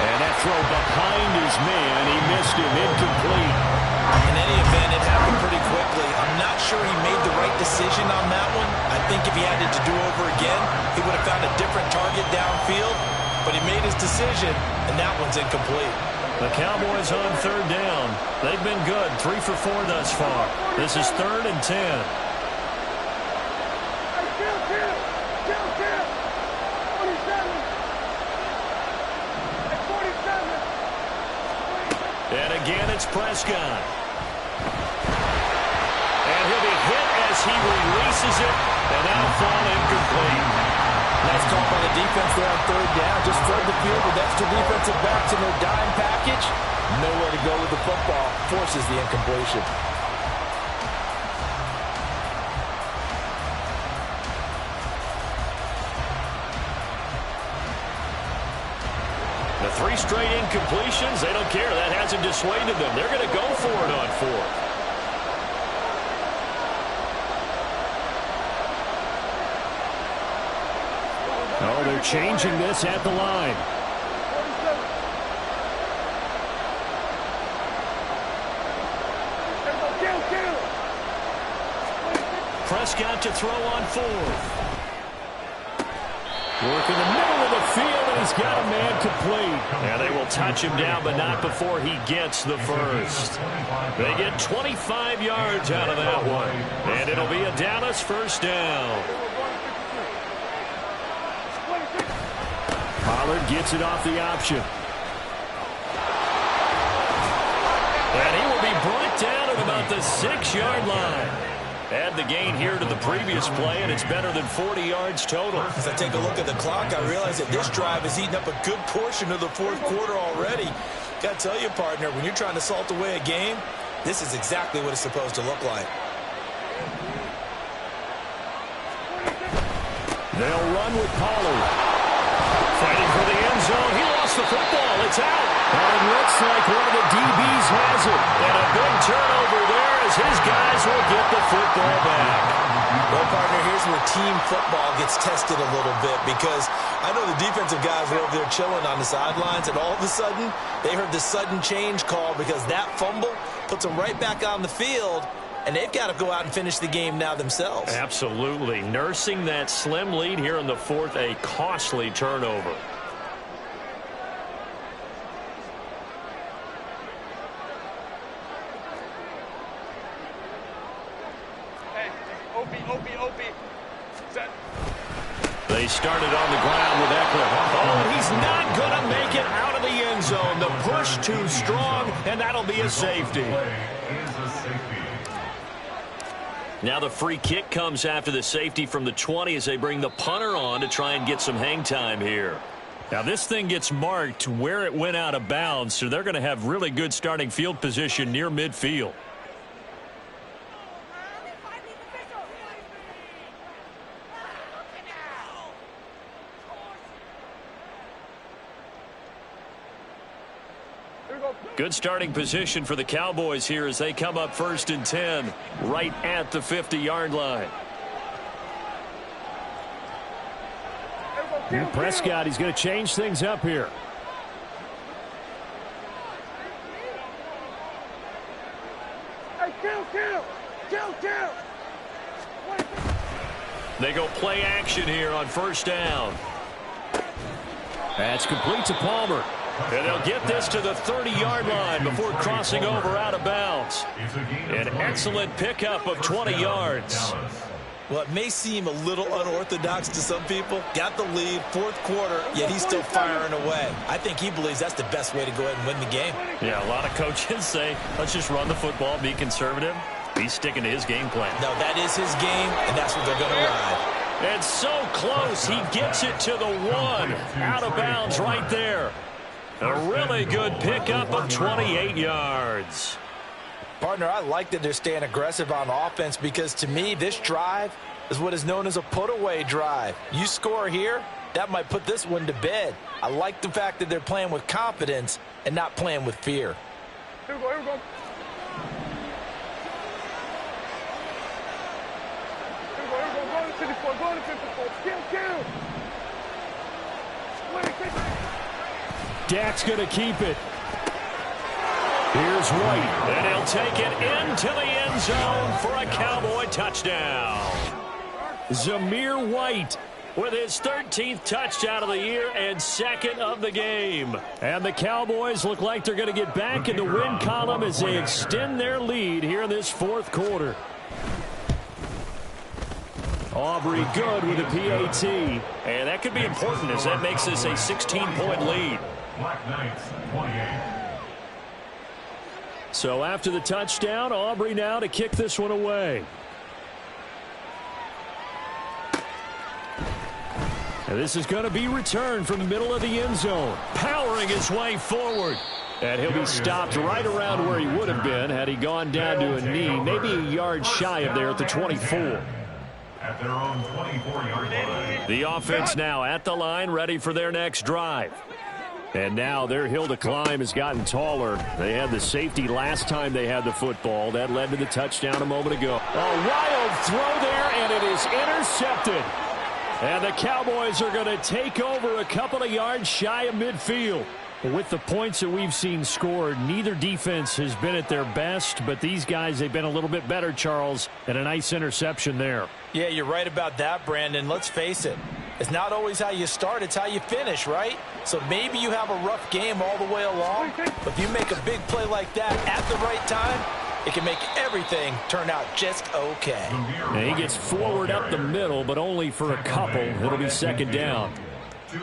[SPEAKER 1] And that throw behind his man, he missed him, incomplete.
[SPEAKER 3] In any event, it happened pretty quickly. I'm not sure he made the right decision on that one. I think if he had it to do over again, he would have found a different target downfield. But he made his decision, and that one's incomplete.
[SPEAKER 1] The Cowboys on 3rd down. They've been good, 3 for 4 thus far. This is 3rd and 10. And again, it's Prescott. And he'll be hit as he releases it, and that'll fall incomplete.
[SPEAKER 5] Nice call by the defense there on 3rd down. Just flood the field with extra defensive backs in their dime package. Nowhere to go with the football. Forces the incompletion.
[SPEAKER 1] The 3 straight incompletions, they don't care. That hasn't dissuaded them. They're going to go for it on 4th. Oh, they're changing this at the line. Prescott to throw on 4th. Work in the middle of the field, and he's got a man complete. And they will touch him down, but not before he gets the first. They get 25 yards out of that one. And it'll be a Dallas first down. Pollard gets it off the option. And he will be brought down at about the 6-yard line. Add the gain here to the previous play, and it's better than 40 yards total.
[SPEAKER 3] As I take a look at the clock, I realize that this drive has eaten up a good portion of the 4th quarter already. Got to tell you, partner, when you're trying to salt away a game, this is exactly what it's supposed to look like.
[SPEAKER 1] They'll run with Pollard. Fighting for the end zone. He lost the football. It's out. And it looks like one of the DBs has it. And a big turnover there as his guys will get the football back.
[SPEAKER 3] Well, partner, here's where team football gets tested a little bit because I know the defensive guys were over there chilling on the sidelines, and all of a sudden, they heard the sudden change call because that fumble puts them right back on the field, and they've got to go out and finish the game now themselves.
[SPEAKER 1] Absolutely. Nursing that slim lead here in the 4th, a costly turnover. They started on the ground with Eckler. Oh, and he's not going to make it out of the end zone. The push too strong, and that'll be a safety. Now the free kick comes after the safety from the 20 as they bring the punter on to try and get some hang time here. Now this thing gets marked where it went out of bounds, so they're going to have really good starting field position near midfield. Good starting position for the Cowboys here as they come up 1st and 10 right at the 50-yard line.
[SPEAKER 6] And Prescott, he's going to change things up here.
[SPEAKER 4] Hey, kill.
[SPEAKER 1] They go play action here on 1st down.
[SPEAKER 6] That's complete to Palmer.
[SPEAKER 1] And they'll get this to the 30-yard line before crossing over out of bounds. An excellent pickup of 20 yards.
[SPEAKER 3] Well, it may seem a little unorthodox to some people. Got the lead, 4th quarter, yet he's still firing away. I think he believes that's the best way to go ahead and win the game.
[SPEAKER 1] Yeah, a lot of coaches say, let's just run the football, be conservative. He's sticking to his game plan.
[SPEAKER 3] No, that is his game, and that's what they're going to ride.
[SPEAKER 1] And so close, he gets it to the 1. Out of bounds right there. A really good pickup of 28 yards.
[SPEAKER 5] Partner, I like that they're staying aggressive on offense because, to me, this drive is what is known as a put-away drive. You score here, that might put this one to bed. I like the fact that they're playing with confidence and not playing with fear.
[SPEAKER 4] Here we go. Go to 54, go to 54. Kill.
[SPEAKER 6] Dak's going to keep it. Here's White.
[SPEAKER 1] And he'll take it into the end zone for a Cowboy touchdown.
[SPEAKER 6] Zamir White
[SPEAKER 1] with his 13th touchdown of the year and 2nd of the game.
[SPEAKER 6] And the Cowboys look like they're going to get back in the win column as they extend their lead here in this 4th quarter. Aubrey good with a PAT.
[SPEAKER 1] And that could be important as that makes this a 16-point lead.
[SPEAKER 2] Black Knights, 28.
[SPEAKER 6] So after the touchdown, Aubrey now to kick this one away. And this is going to be returned from the middle of the end zone.
[SPEAKER 1] Powering his way forward.
[SPEAKER 6] And he'll be stopped right around where he would have been had he gone down to a knee, maybe a yard shy of there at the 24.
[SPEAKER 2] At their own 24-yard line.
[SPEAKER 1] The offense now at the line, ready for their next drive.
[SPEAKER 6] And now their hill to climb has gotten taller. They had the safety last time they had the football. That led to the touchdown a moment ago. A wild throw there, and it is intercepted. And the Cowboys are going to take over a couple of yards shy of midfield. With the points that we've seen scored, neither defense has been at their best, but these guys, they've been a little bit better, Charles, and a nice interception there.
[SPEAKER 5] Yeah, you're right about that, Brandon. Let's face it. It's not always how you start, it's how you finish, right? So maybe you have a rough game all the way along, but if you make a big play like that at the right time, it can make everything turn out just okay.
[SPEAKER 6] And he gets forward up the middle, but only for a couple. It'll be 2nd down.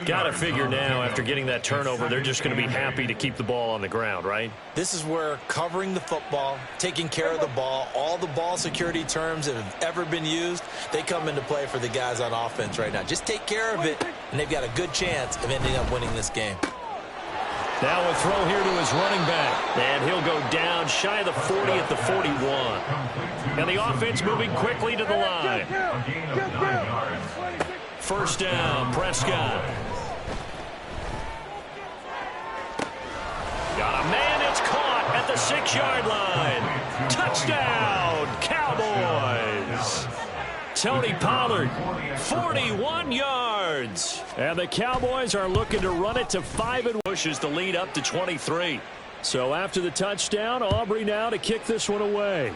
[SPEAKER 1] Got to figure now, after getting that turnover, they're just going to be happy to keep the ball on the ground, right?
[SPEAKER 3] This is where covering the football, taking care of the ball, all the ball security terms that have ever been used, they come into play for the guys on offense right now. Just take care of it, and they've got a good chance of ending up winning this game.
[SPEAKER 1] Now a throw here to his running back. And he'll go down shy of the 40 at the 41. And the offense moving quickly to the line. First down, Prescott. Got a man, it's caught at the 6-yard line. Touchdown, Cowboys. Tony Pollard, 41 yards.
[SPEAKER 6] And the Cowboys are looking to run it to 5 and
[SPEAKER 1] pushes the lead up to 23.
[SPEAKER 6] So after the touchdown, Aubrey now to kick this one away.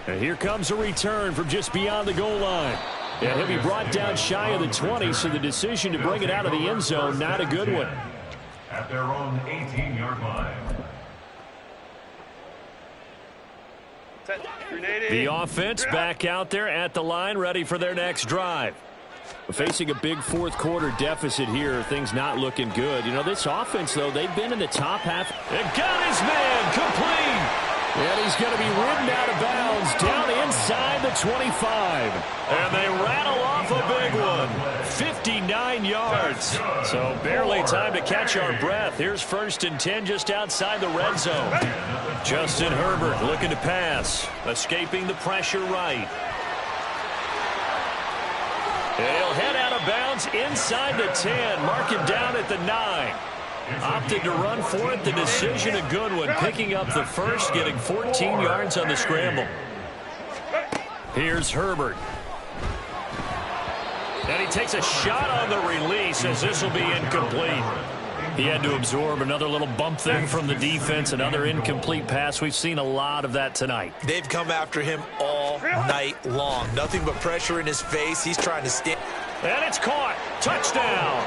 [SPEAKER 6] And here comes a return from just beyond the goal line. And he'll be brought down shy of the 20, so the decision to bring it out of the end zone, not a good one.
[SPEAKER 2] At their own 18-yard line.
[SPEAKER 1] The offense back out there at the line, ready for their next drive.
[SPEAKER 6] Facing a big 4th quarter deficit here, things not looking good. You know, this offense, though, they've been in the top half.
[SPEAKER 1] And got his man complete.
[SPEAKER 6] And he's going to be ridden out of bounds down inside the 25.
[SPEAKER 1] And they rattle off a big one. 59 yards. So barely time to catch our breath. Here's 1st and 10 just outside the red zone. Justin Herbert looking to pass. Escaping the pressure right. He'll head out of bounds inside the 10. Mark him down at the 9. Opted to run for it. The decision a good one. Picking up the first, getting 14 yards on the scramble. Here's Herbert. And he takes a shot on the release as this will be incomplete. He had to absorb another little bump there from the defense. Another incomplete pass. We've seen a lot of that tonight.
[SPEAKER 3] They've come after him all night long. Nothing but pressure in his face. He's trying to stand.
[SPEAKER 1] And it's caught. Touchdown.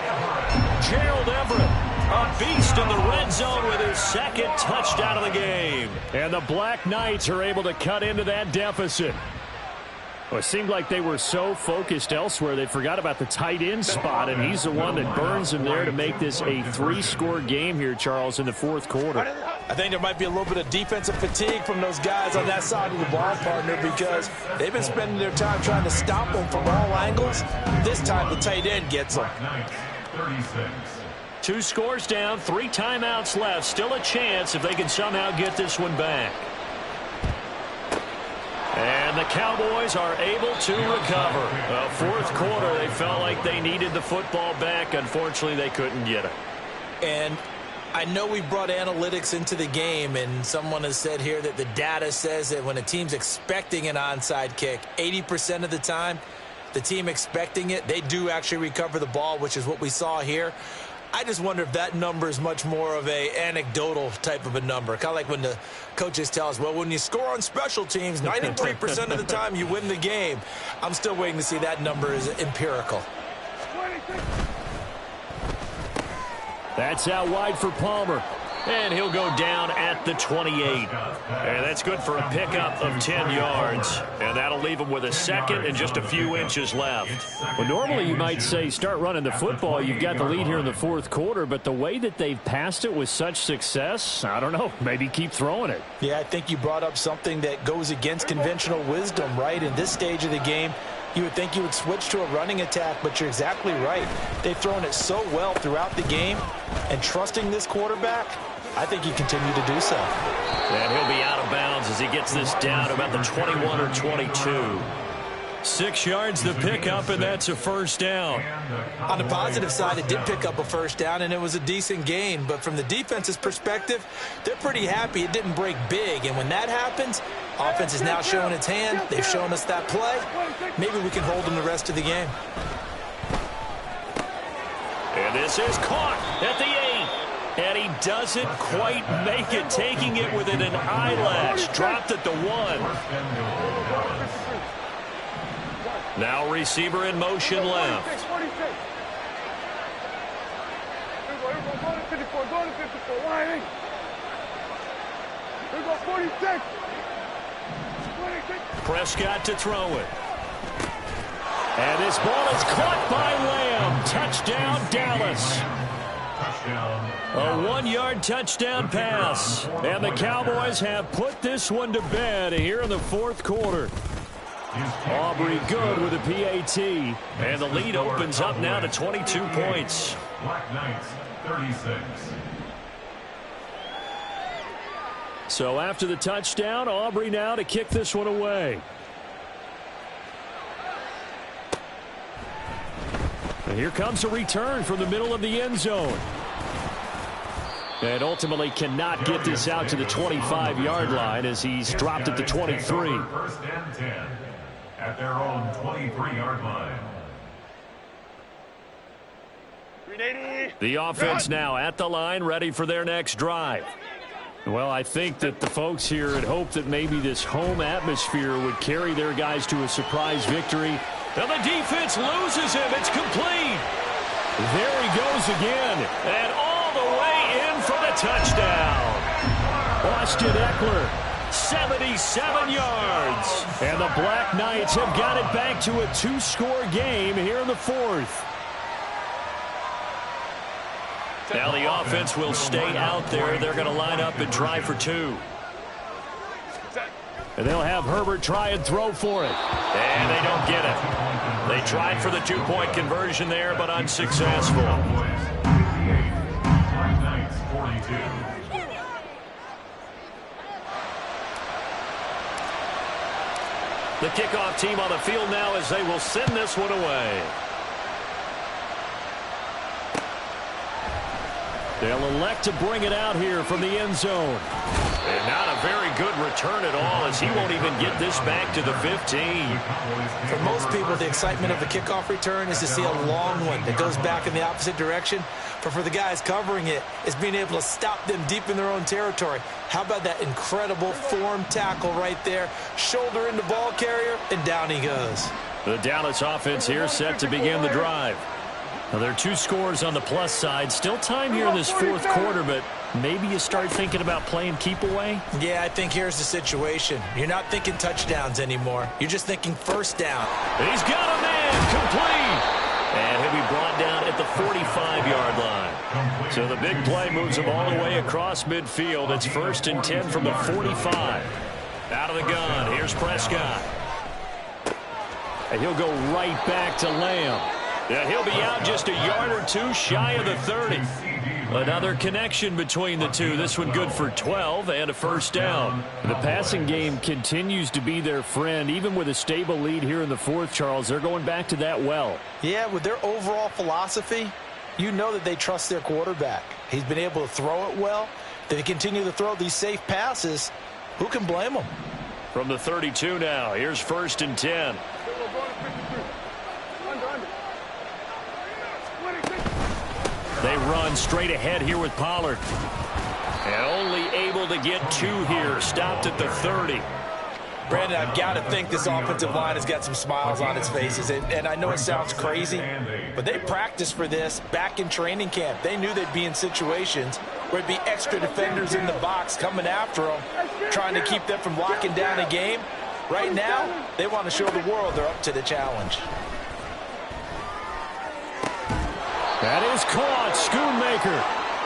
[SPEAKER 1] Gerald Everett, a beast in the red zone with his 2nd touchdown of the game.
[SPEAKER 6] And the Black Knights are able to cut into that deficit. Well, it seemed like they were so focused elsewhere they forgot about the tight end spot, and he's the one that burns him there to make this a 3-score game here, Charles, in the 4th quarter.
[SPEAKER 3] I think there might be a little bit of defensive fatigue from those guys on that side of the ball, partner, because they've been spending their time trying to stop them from all angles. This time the tight end gets them.
[SPEAKER 2] 36.
[SPEAKER 1] 2 scores down, 3 timeouts left. Still a chance if they can somehow get this one back. And the Cowboys are able to recover. 4th quarter, they felt like they needed the football back. Unfortunately, they couldn't get it.
[SPEAKER 3] And I know we brought analytics into the game, and someone has said here that the data says that when a team's expecting an onside kick, 80% of the time, the team expecting it, they do actually recover the ball, which is what we saw here. I just wonder if that number is much more of a anecdotal type of a number. Kind of like when the coaches tell us, well, when you score on special teams, 93% of the time you win the game. I'm still waiting to see that number is empirical.
[SPEAKER 6] That's out wide for Palmer.
[SPEAKER 1] And he'll go down at the 28. And that's good for a pickup of 10 yards. And that'll leave him with a 2nd and just a few inches left.
[SPEAKER 6] Well, normally you might say start running the football. You've got the lead here in the 4th quarter, but the way that they've passed it with such success, I don't know, maybe keep throwing it.
[SPEAKER 5] Yeah, I think you brought up something that goes against conventional wisdom, right? In this stage of the game, you would think you would switch to a running attack, but you're exactly right. They've thrown it so well throughout the game, and trusting this quarterback, I think you continue to do so.
[SPEAKER 1] And he'll be out of bounds as he gets this down to about the 21 or 22. 6 yards to pick up, and that's a 1st down.
[SPEAKER 3] On the positive side, it did pick up a 1st down, and it was a decent gain. But from the defense's perspective, they're pretty happy it didn't break big. And when that happens, offense is now showing its hand. They've shown us that play. Maybe we can hold them the rest of the game.
[SPEAKER 1] And this is caught at the 8. And he doesn't quite make it, taking it within an eyelash. Dropped at the 1. Now receiver in motion left. Prescott to throw it.
[SPEAKER 6] And this ball is caught by Lamb. Touchdown, Dallas.
[SPEAKER 1] A 1-yard touchdown pass.
[SPEAKER 6] And the Cowboys have put this one to bed here in the 4th quarter. Aubrey good with a PAT.
[SPEAKER 1] And the lead opens up now to 22 points.
[SPEAKER 2] Black Knights, 36.
[SPEAKER 6] So after the touchdown, Aubrey now to kick this one away. And here comes a return from the middle of the end zone. And ultimately cannot get this out to the 25-yard line as he's dropped at the 23.
[SPEAKER 2] 1st and 10 at their own 23-yard line.
[SPEAKER 6] The offense now at the line, ready for their next drive. Well, I think that the folks here had hoped that maybe this home atmosphere would carry their guys to a surprise victory.
[SPEAKER 1] And the defense loses him. It's complete.
[SPEAKER 6] There he goes again.
[SPEAKER 1] And all the way in for the touchdown.
[SPEAKER 6] Austin Eckler.
[SPEAKER 1] 77 yards.
[SPEAKER 6] And the Black Knights have got it back to a 2-score game here in the 4th.
[SPEAKER 1] Now the offense will stay out there. They're going to line up and try for 2.
[SPEAKER 6] And they'll have Herbert try and throw for it.
[SPEAKER 1] And they don't get it. They tried for the two-point conversion there, but unsuccessful. The kickoff team on the field now as they will send this one away.
[SPEAKER 6] They'll elect to bring it out here from the end zone.
[SPEAKER 1] And not a very good return at all, as he won't even get this back to the 15.
[SPEAKER 3] For most people, the excitement of the kickoff return is to see a long one that goes back in the opposite direction. But for the guys covering it, it's being able to stop them deep in their own territory. How about that incredible form tackle right there? Shoulder into ball carrier, and down he goes.
[SPEAKER 1] The Dallas offense here set to begin the drive.
[SPEAKER 6] Now, there are 2 scores on the plus side. Still time here in this fourth quarter, but maybe you start thinking about playing keep away?
[SPEAKER 3] Yeah, I think here's the situation. You're not thinking touchdowns anymore. You're just thinking first down.
[SPEAKER 1] He's got a man complete. And he'll be brought down at the 45-yard line. So the big play moves him all the way across midfield. It's 1st and 10 from the 45. Out of the gun, here's Prescott.
[SPEAKER 6] And he'll go right back to Lamb.
[SPEAKER 1] Yeah, he'll be out just a yard or 2 shy of the 30. Another connection between the two. This one good for 12 and a first down.
[SPEAKER 6] The passing game continues to be their friend. Even with a stable lead here in the fourth, Charles, they're going back to that well.
[SPEAKER 3] Yeah, with their overall philosophy, you know that they trust their quarterback. He's been able to throw it well. They continue to throw these safe passes. Who can blame them?
[SPEAKER 1] From the 32 now, here's 1st and 10.
[SPEAKER 6] They run straight ahead here with Pollard.
[SPEAKER 1] And only able to get 2 here. Stopped at the 30.
[SPEAKER 3] Brandon, I've got to think this offensive line has got some smiles on its faces. And I know it sounds crazy, but they practiced for this back in training camp. They knew they'd be in situations where it'd be extra defenders in the box coming after them, trying to keep them from locking down a game. Right now, they want to show the world they're up to the challenge.
[SPEAKER 6] That is caught. Schoonmaker.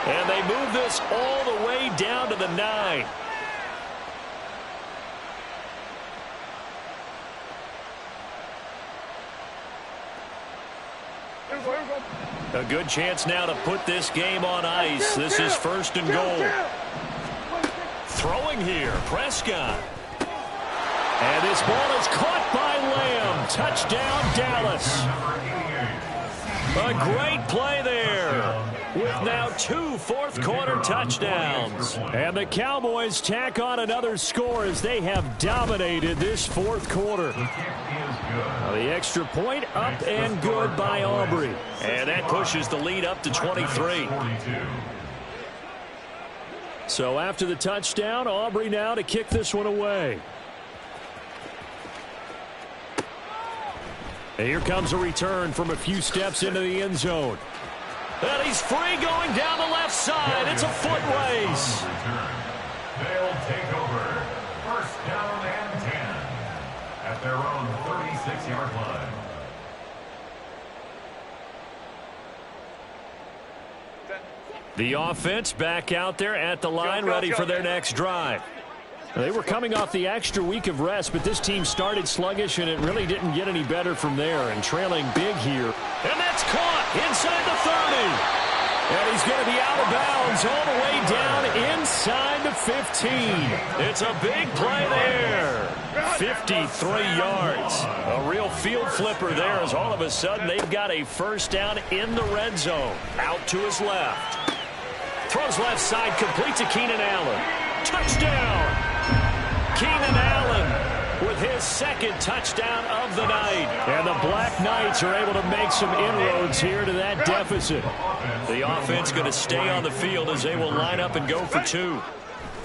[SPEAKER 1] And they move this all the way down to the 9. A good chance now to put this game on ice. This is 1st and goal. Throwing here, Prescott.
[SPEAKER 6] And this ball is caught by Lamb. Touchdown, Dallas.
[SPEAKER 1] A great play there with now 2 fourth-quarter touchdowns.
[SPEAKER 6] And the Cowboys tack on another score as they have dominated this fourth quarter. The extra point up and good by Aubrey.
[SPEAKER 1] And that pushes the lead up to 23.
[SPEAKER 6] So after the touchdown, Aubrey now to kick this one away. And here comes a return from a few steps into the end zone.
[SPEAKER 1] And he's free going down the left side. It's a foot race.
[SPEAKER 2] They'll take over. 1st down and 10 at their own 36-yard line.
[SPEAKER 1] The offense back out there at the line, ready for their next drive.
[SPEAKER 6] They were coming off the extra week of rest, but this team started sluggish, and it really didn't get any better from there, and trailing big here.
[SPEAKER 1] And that's caught inside the 30.
[SPEAKER 6] And he's going to be out of bounds all the way down inside the 15.
[SPEAKER 1] It's a big play there. 53 yards. A real field flipper there as all of a sudden they've got a first down in the red zone. Out to his left. Throws left side, complete to Keenan Allen. Touchdown! Keenan Allen with his 2nd touchdown of the night.
[SPEAKER 6] And the Black Knights are able to make some inroads here to that deficit.
[SPEAKER 1] The offense going to stay on the field as they will line up and go for 2.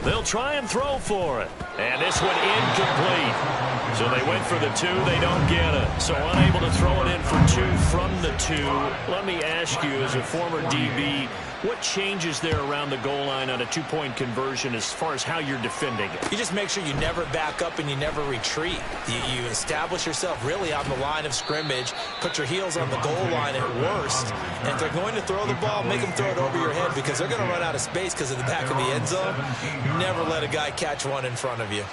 [SPEAKER 1] They'll try and throw for it. And this one incomplete. So they went for the 2. They don't get it. So unable to throw it in for 2 from the 2. Let me ask you, as a former DB, what changes there around the goal line on a 2-point conversion as far as how you're defending it?
[SPEAKER 3] You just make sure you never back up and you never retreat. You establish yourself really on the line of scrimmage, put your heels on the goal line at worst, and if they're going to throw the ball, make them throw it over your head because they're going to run out of space because of the back of the end zone. Never let a guy catch one in front of you.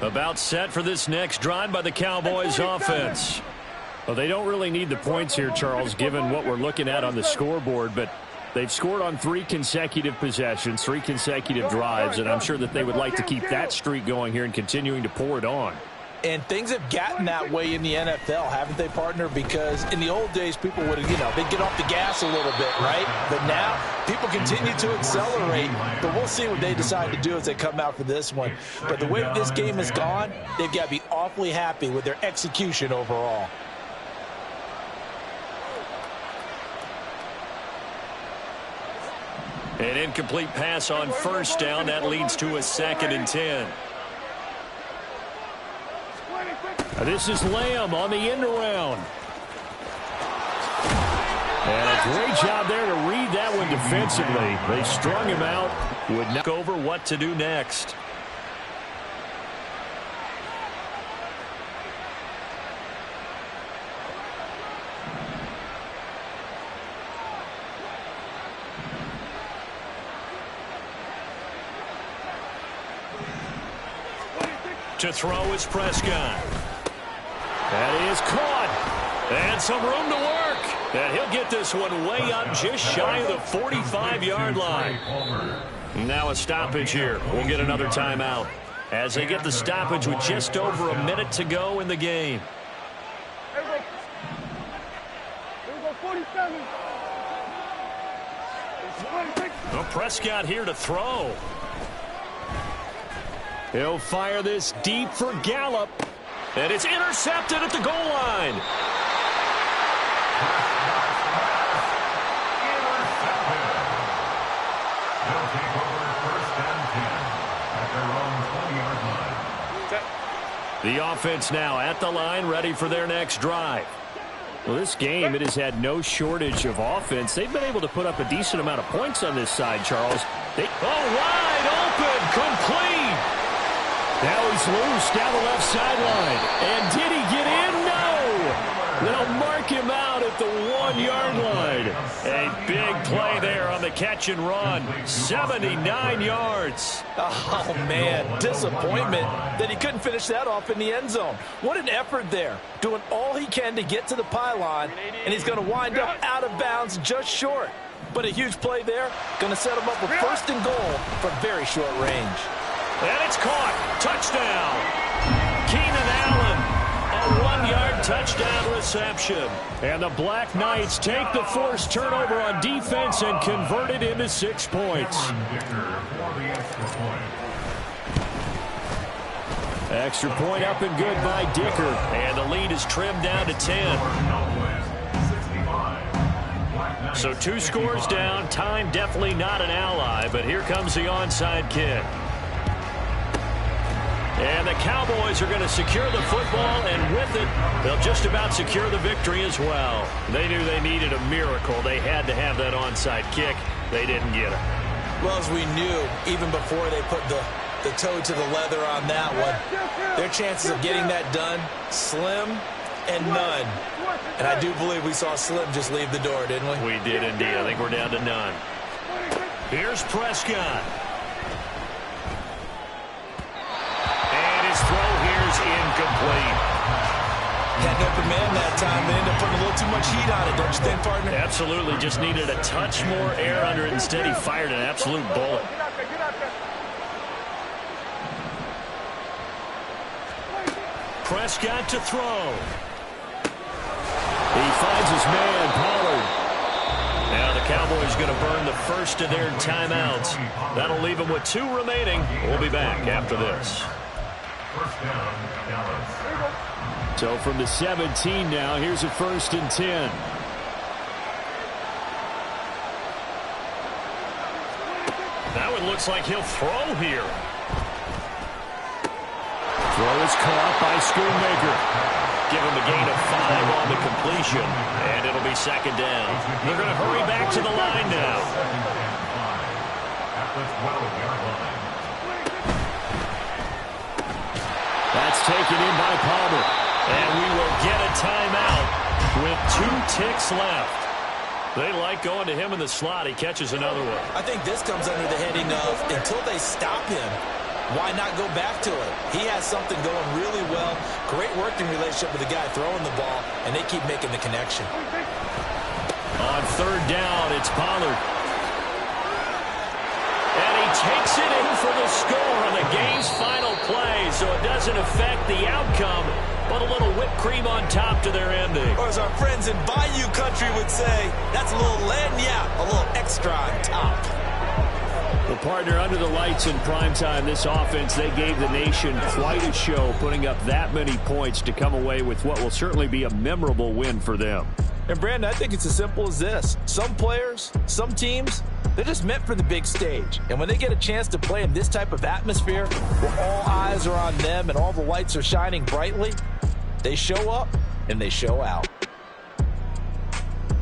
[SPEAKER 1] About set for this next drive by the Cowboys offense.
[SPEAKER 6] Well, they don't really need the points here, Charles, given what we're looking at on the scoreboard, but they've scored on 3 consecutive possessions, 3 consecutive drives, and I'm sure that they would like to keep that streak going here and continuing to pour it on.
[SPEAKER 5] And things have gotten that way in the NFL, haven't they, partner? Because in the old days, people would, they'd get off the gas a little bit, right? But now, people continue to accelerate. But we'll see what they decide to do as they come out for this one. But the way this game has gone, they've got to be awfully happy with their execution overall.
[SPEAKER 1] An incomplete pass on first down. That leads to a 2nd and 10.
[SPEAKER 6] This is Lamb on the end around. And a great job there to read that one defensively. They strung him out.
[SPEAKER 1] Would knock over what to do next. To throw is Prescott.
[SPEAKER 6] That is caught.
[SPEAKER 1] And some room to work. And he'll get this one way up just shy of the 45-yard line. Now a stoppage here. We'll get another timeout as they get the stoppage with just over a minute to go in the game. Well, Prescott here to throw.
[SPEAKER 6] He'll fire this deep for Gallup.
[SPEAKER 1] And it's intercepted at the goal line.
[SPEAKER 2] They'll take over 1st and 10 at their own 20-yard line.
[SPEAKER 1] The offense now at the line, ready for their next drive.
[SPEAKER 6] Well, this game, it has had no shortage of offense. They've been able to put up a decent amount of points on this side, Charles.
[SPEAKER 1] Wide open, complete.
[SPEAKER 6] Now he's loose down the left sideline. And did he get in? No! They'll mark him out at the 1-yard line.
[SPEAKER 1] A big play there on the catch and run. 79 yards.
[SPEAKER 5] Oh, man, disappointment that he couldn't finish that off in the end zone. What an effort there, doing all he can to get to the pylon, and he's going to wind up out of bounds just short. But a huge play there, going to set him up with 1st and goal from very short range.
[SPEAKER 1] And it's caught. Touchdown. Keenan Allen. A 1-yard touchdown reception.
[SPEAKER 6] And the Black Knights take the forced turnover on defense and convert it into 6 points. Extra point up and good by Dicker.
[SPEAKER 1] And the lead is trimmed down to 10. So 2 scores down. Time definitely not an ally, but here comes the onside kick. And the Cowboys are going to secure the football, and with it, they'll just about secure the victory as well. They knew they needed a miracle. They had to have that onside kick. They didn't get it.
[SPEAKER 5] Well, as we knew, even before they put the toe to the leather on that one, their chances of getting that done, slim and none. And I do believe we saw Slim just leave the door, didn't we?
[SPEAKER 1] We did indeed. I think we're down to none. Here's Prescott. His throw here is incomplete.
[SPEAKER 5] Had no command that time. They ended up putting a little too much heat on it, don't you think, partner?
[SPEAKER 1] Absolutely. Just needed a touch more air under it. Instead, he fired an absolute bullet. Prescott to throw.
[SPEAKER 6] He finds his man, Pollard.
[SPEAKER 1] Now the Cowboys going to burn the first of their timeouts. That'll leave them with 2 remaining. We'll be back after this.
[SPEAKER 6] So from the 17 now, here's a 1st and 10.
[SPEAKER 1] Now it looks like he'll throw here.
[SPEAKER 6] Throw is caught by Schoonmaker.
[SPEAKER 1] Give him a gain of 5 on the completion, and it'll be 2nd down. They're going to hurry back to the line now.
[SPEAKER 2] At the 12-yard line.
[SPEAKER 6] That's taken in by Palmer.
[SPEAKER 1] And we will get a timeout with 2 ticks left. They like going to him in the slot. He catches another one.
[SPEAKER 5] I think this comes under the heading of until they stop him,
[SPEAKER 3] why not go back to it? He has something going really well. Great working relationship with the guy throwing the ball, and they keep making the connection.
[SPEAKER 1] On third down, it's Pollard. And he takes it in for the score on the game's final play, so it doesn't affect the outcome, but a little whipped cream on top to their ending.
[SPEAKER 3] Or as our friends in Bayou Country would say, that's a little lagniappe, a little extra on top.
[SPEAKER 6] Well, partner, under the lights in primetime, this offense, they gave the nation quite a show, putting up that many points to come away with what will certainly be a memorable win for them.
[SPEAKER 5] And, Brandon, I think it's as simple as this. Some players, some teams, they're just meant for the big stage. And when they get a chance to play in this type of atmosphere, where all eyes are on them and all the lights are shining brightly, they show up and they show out.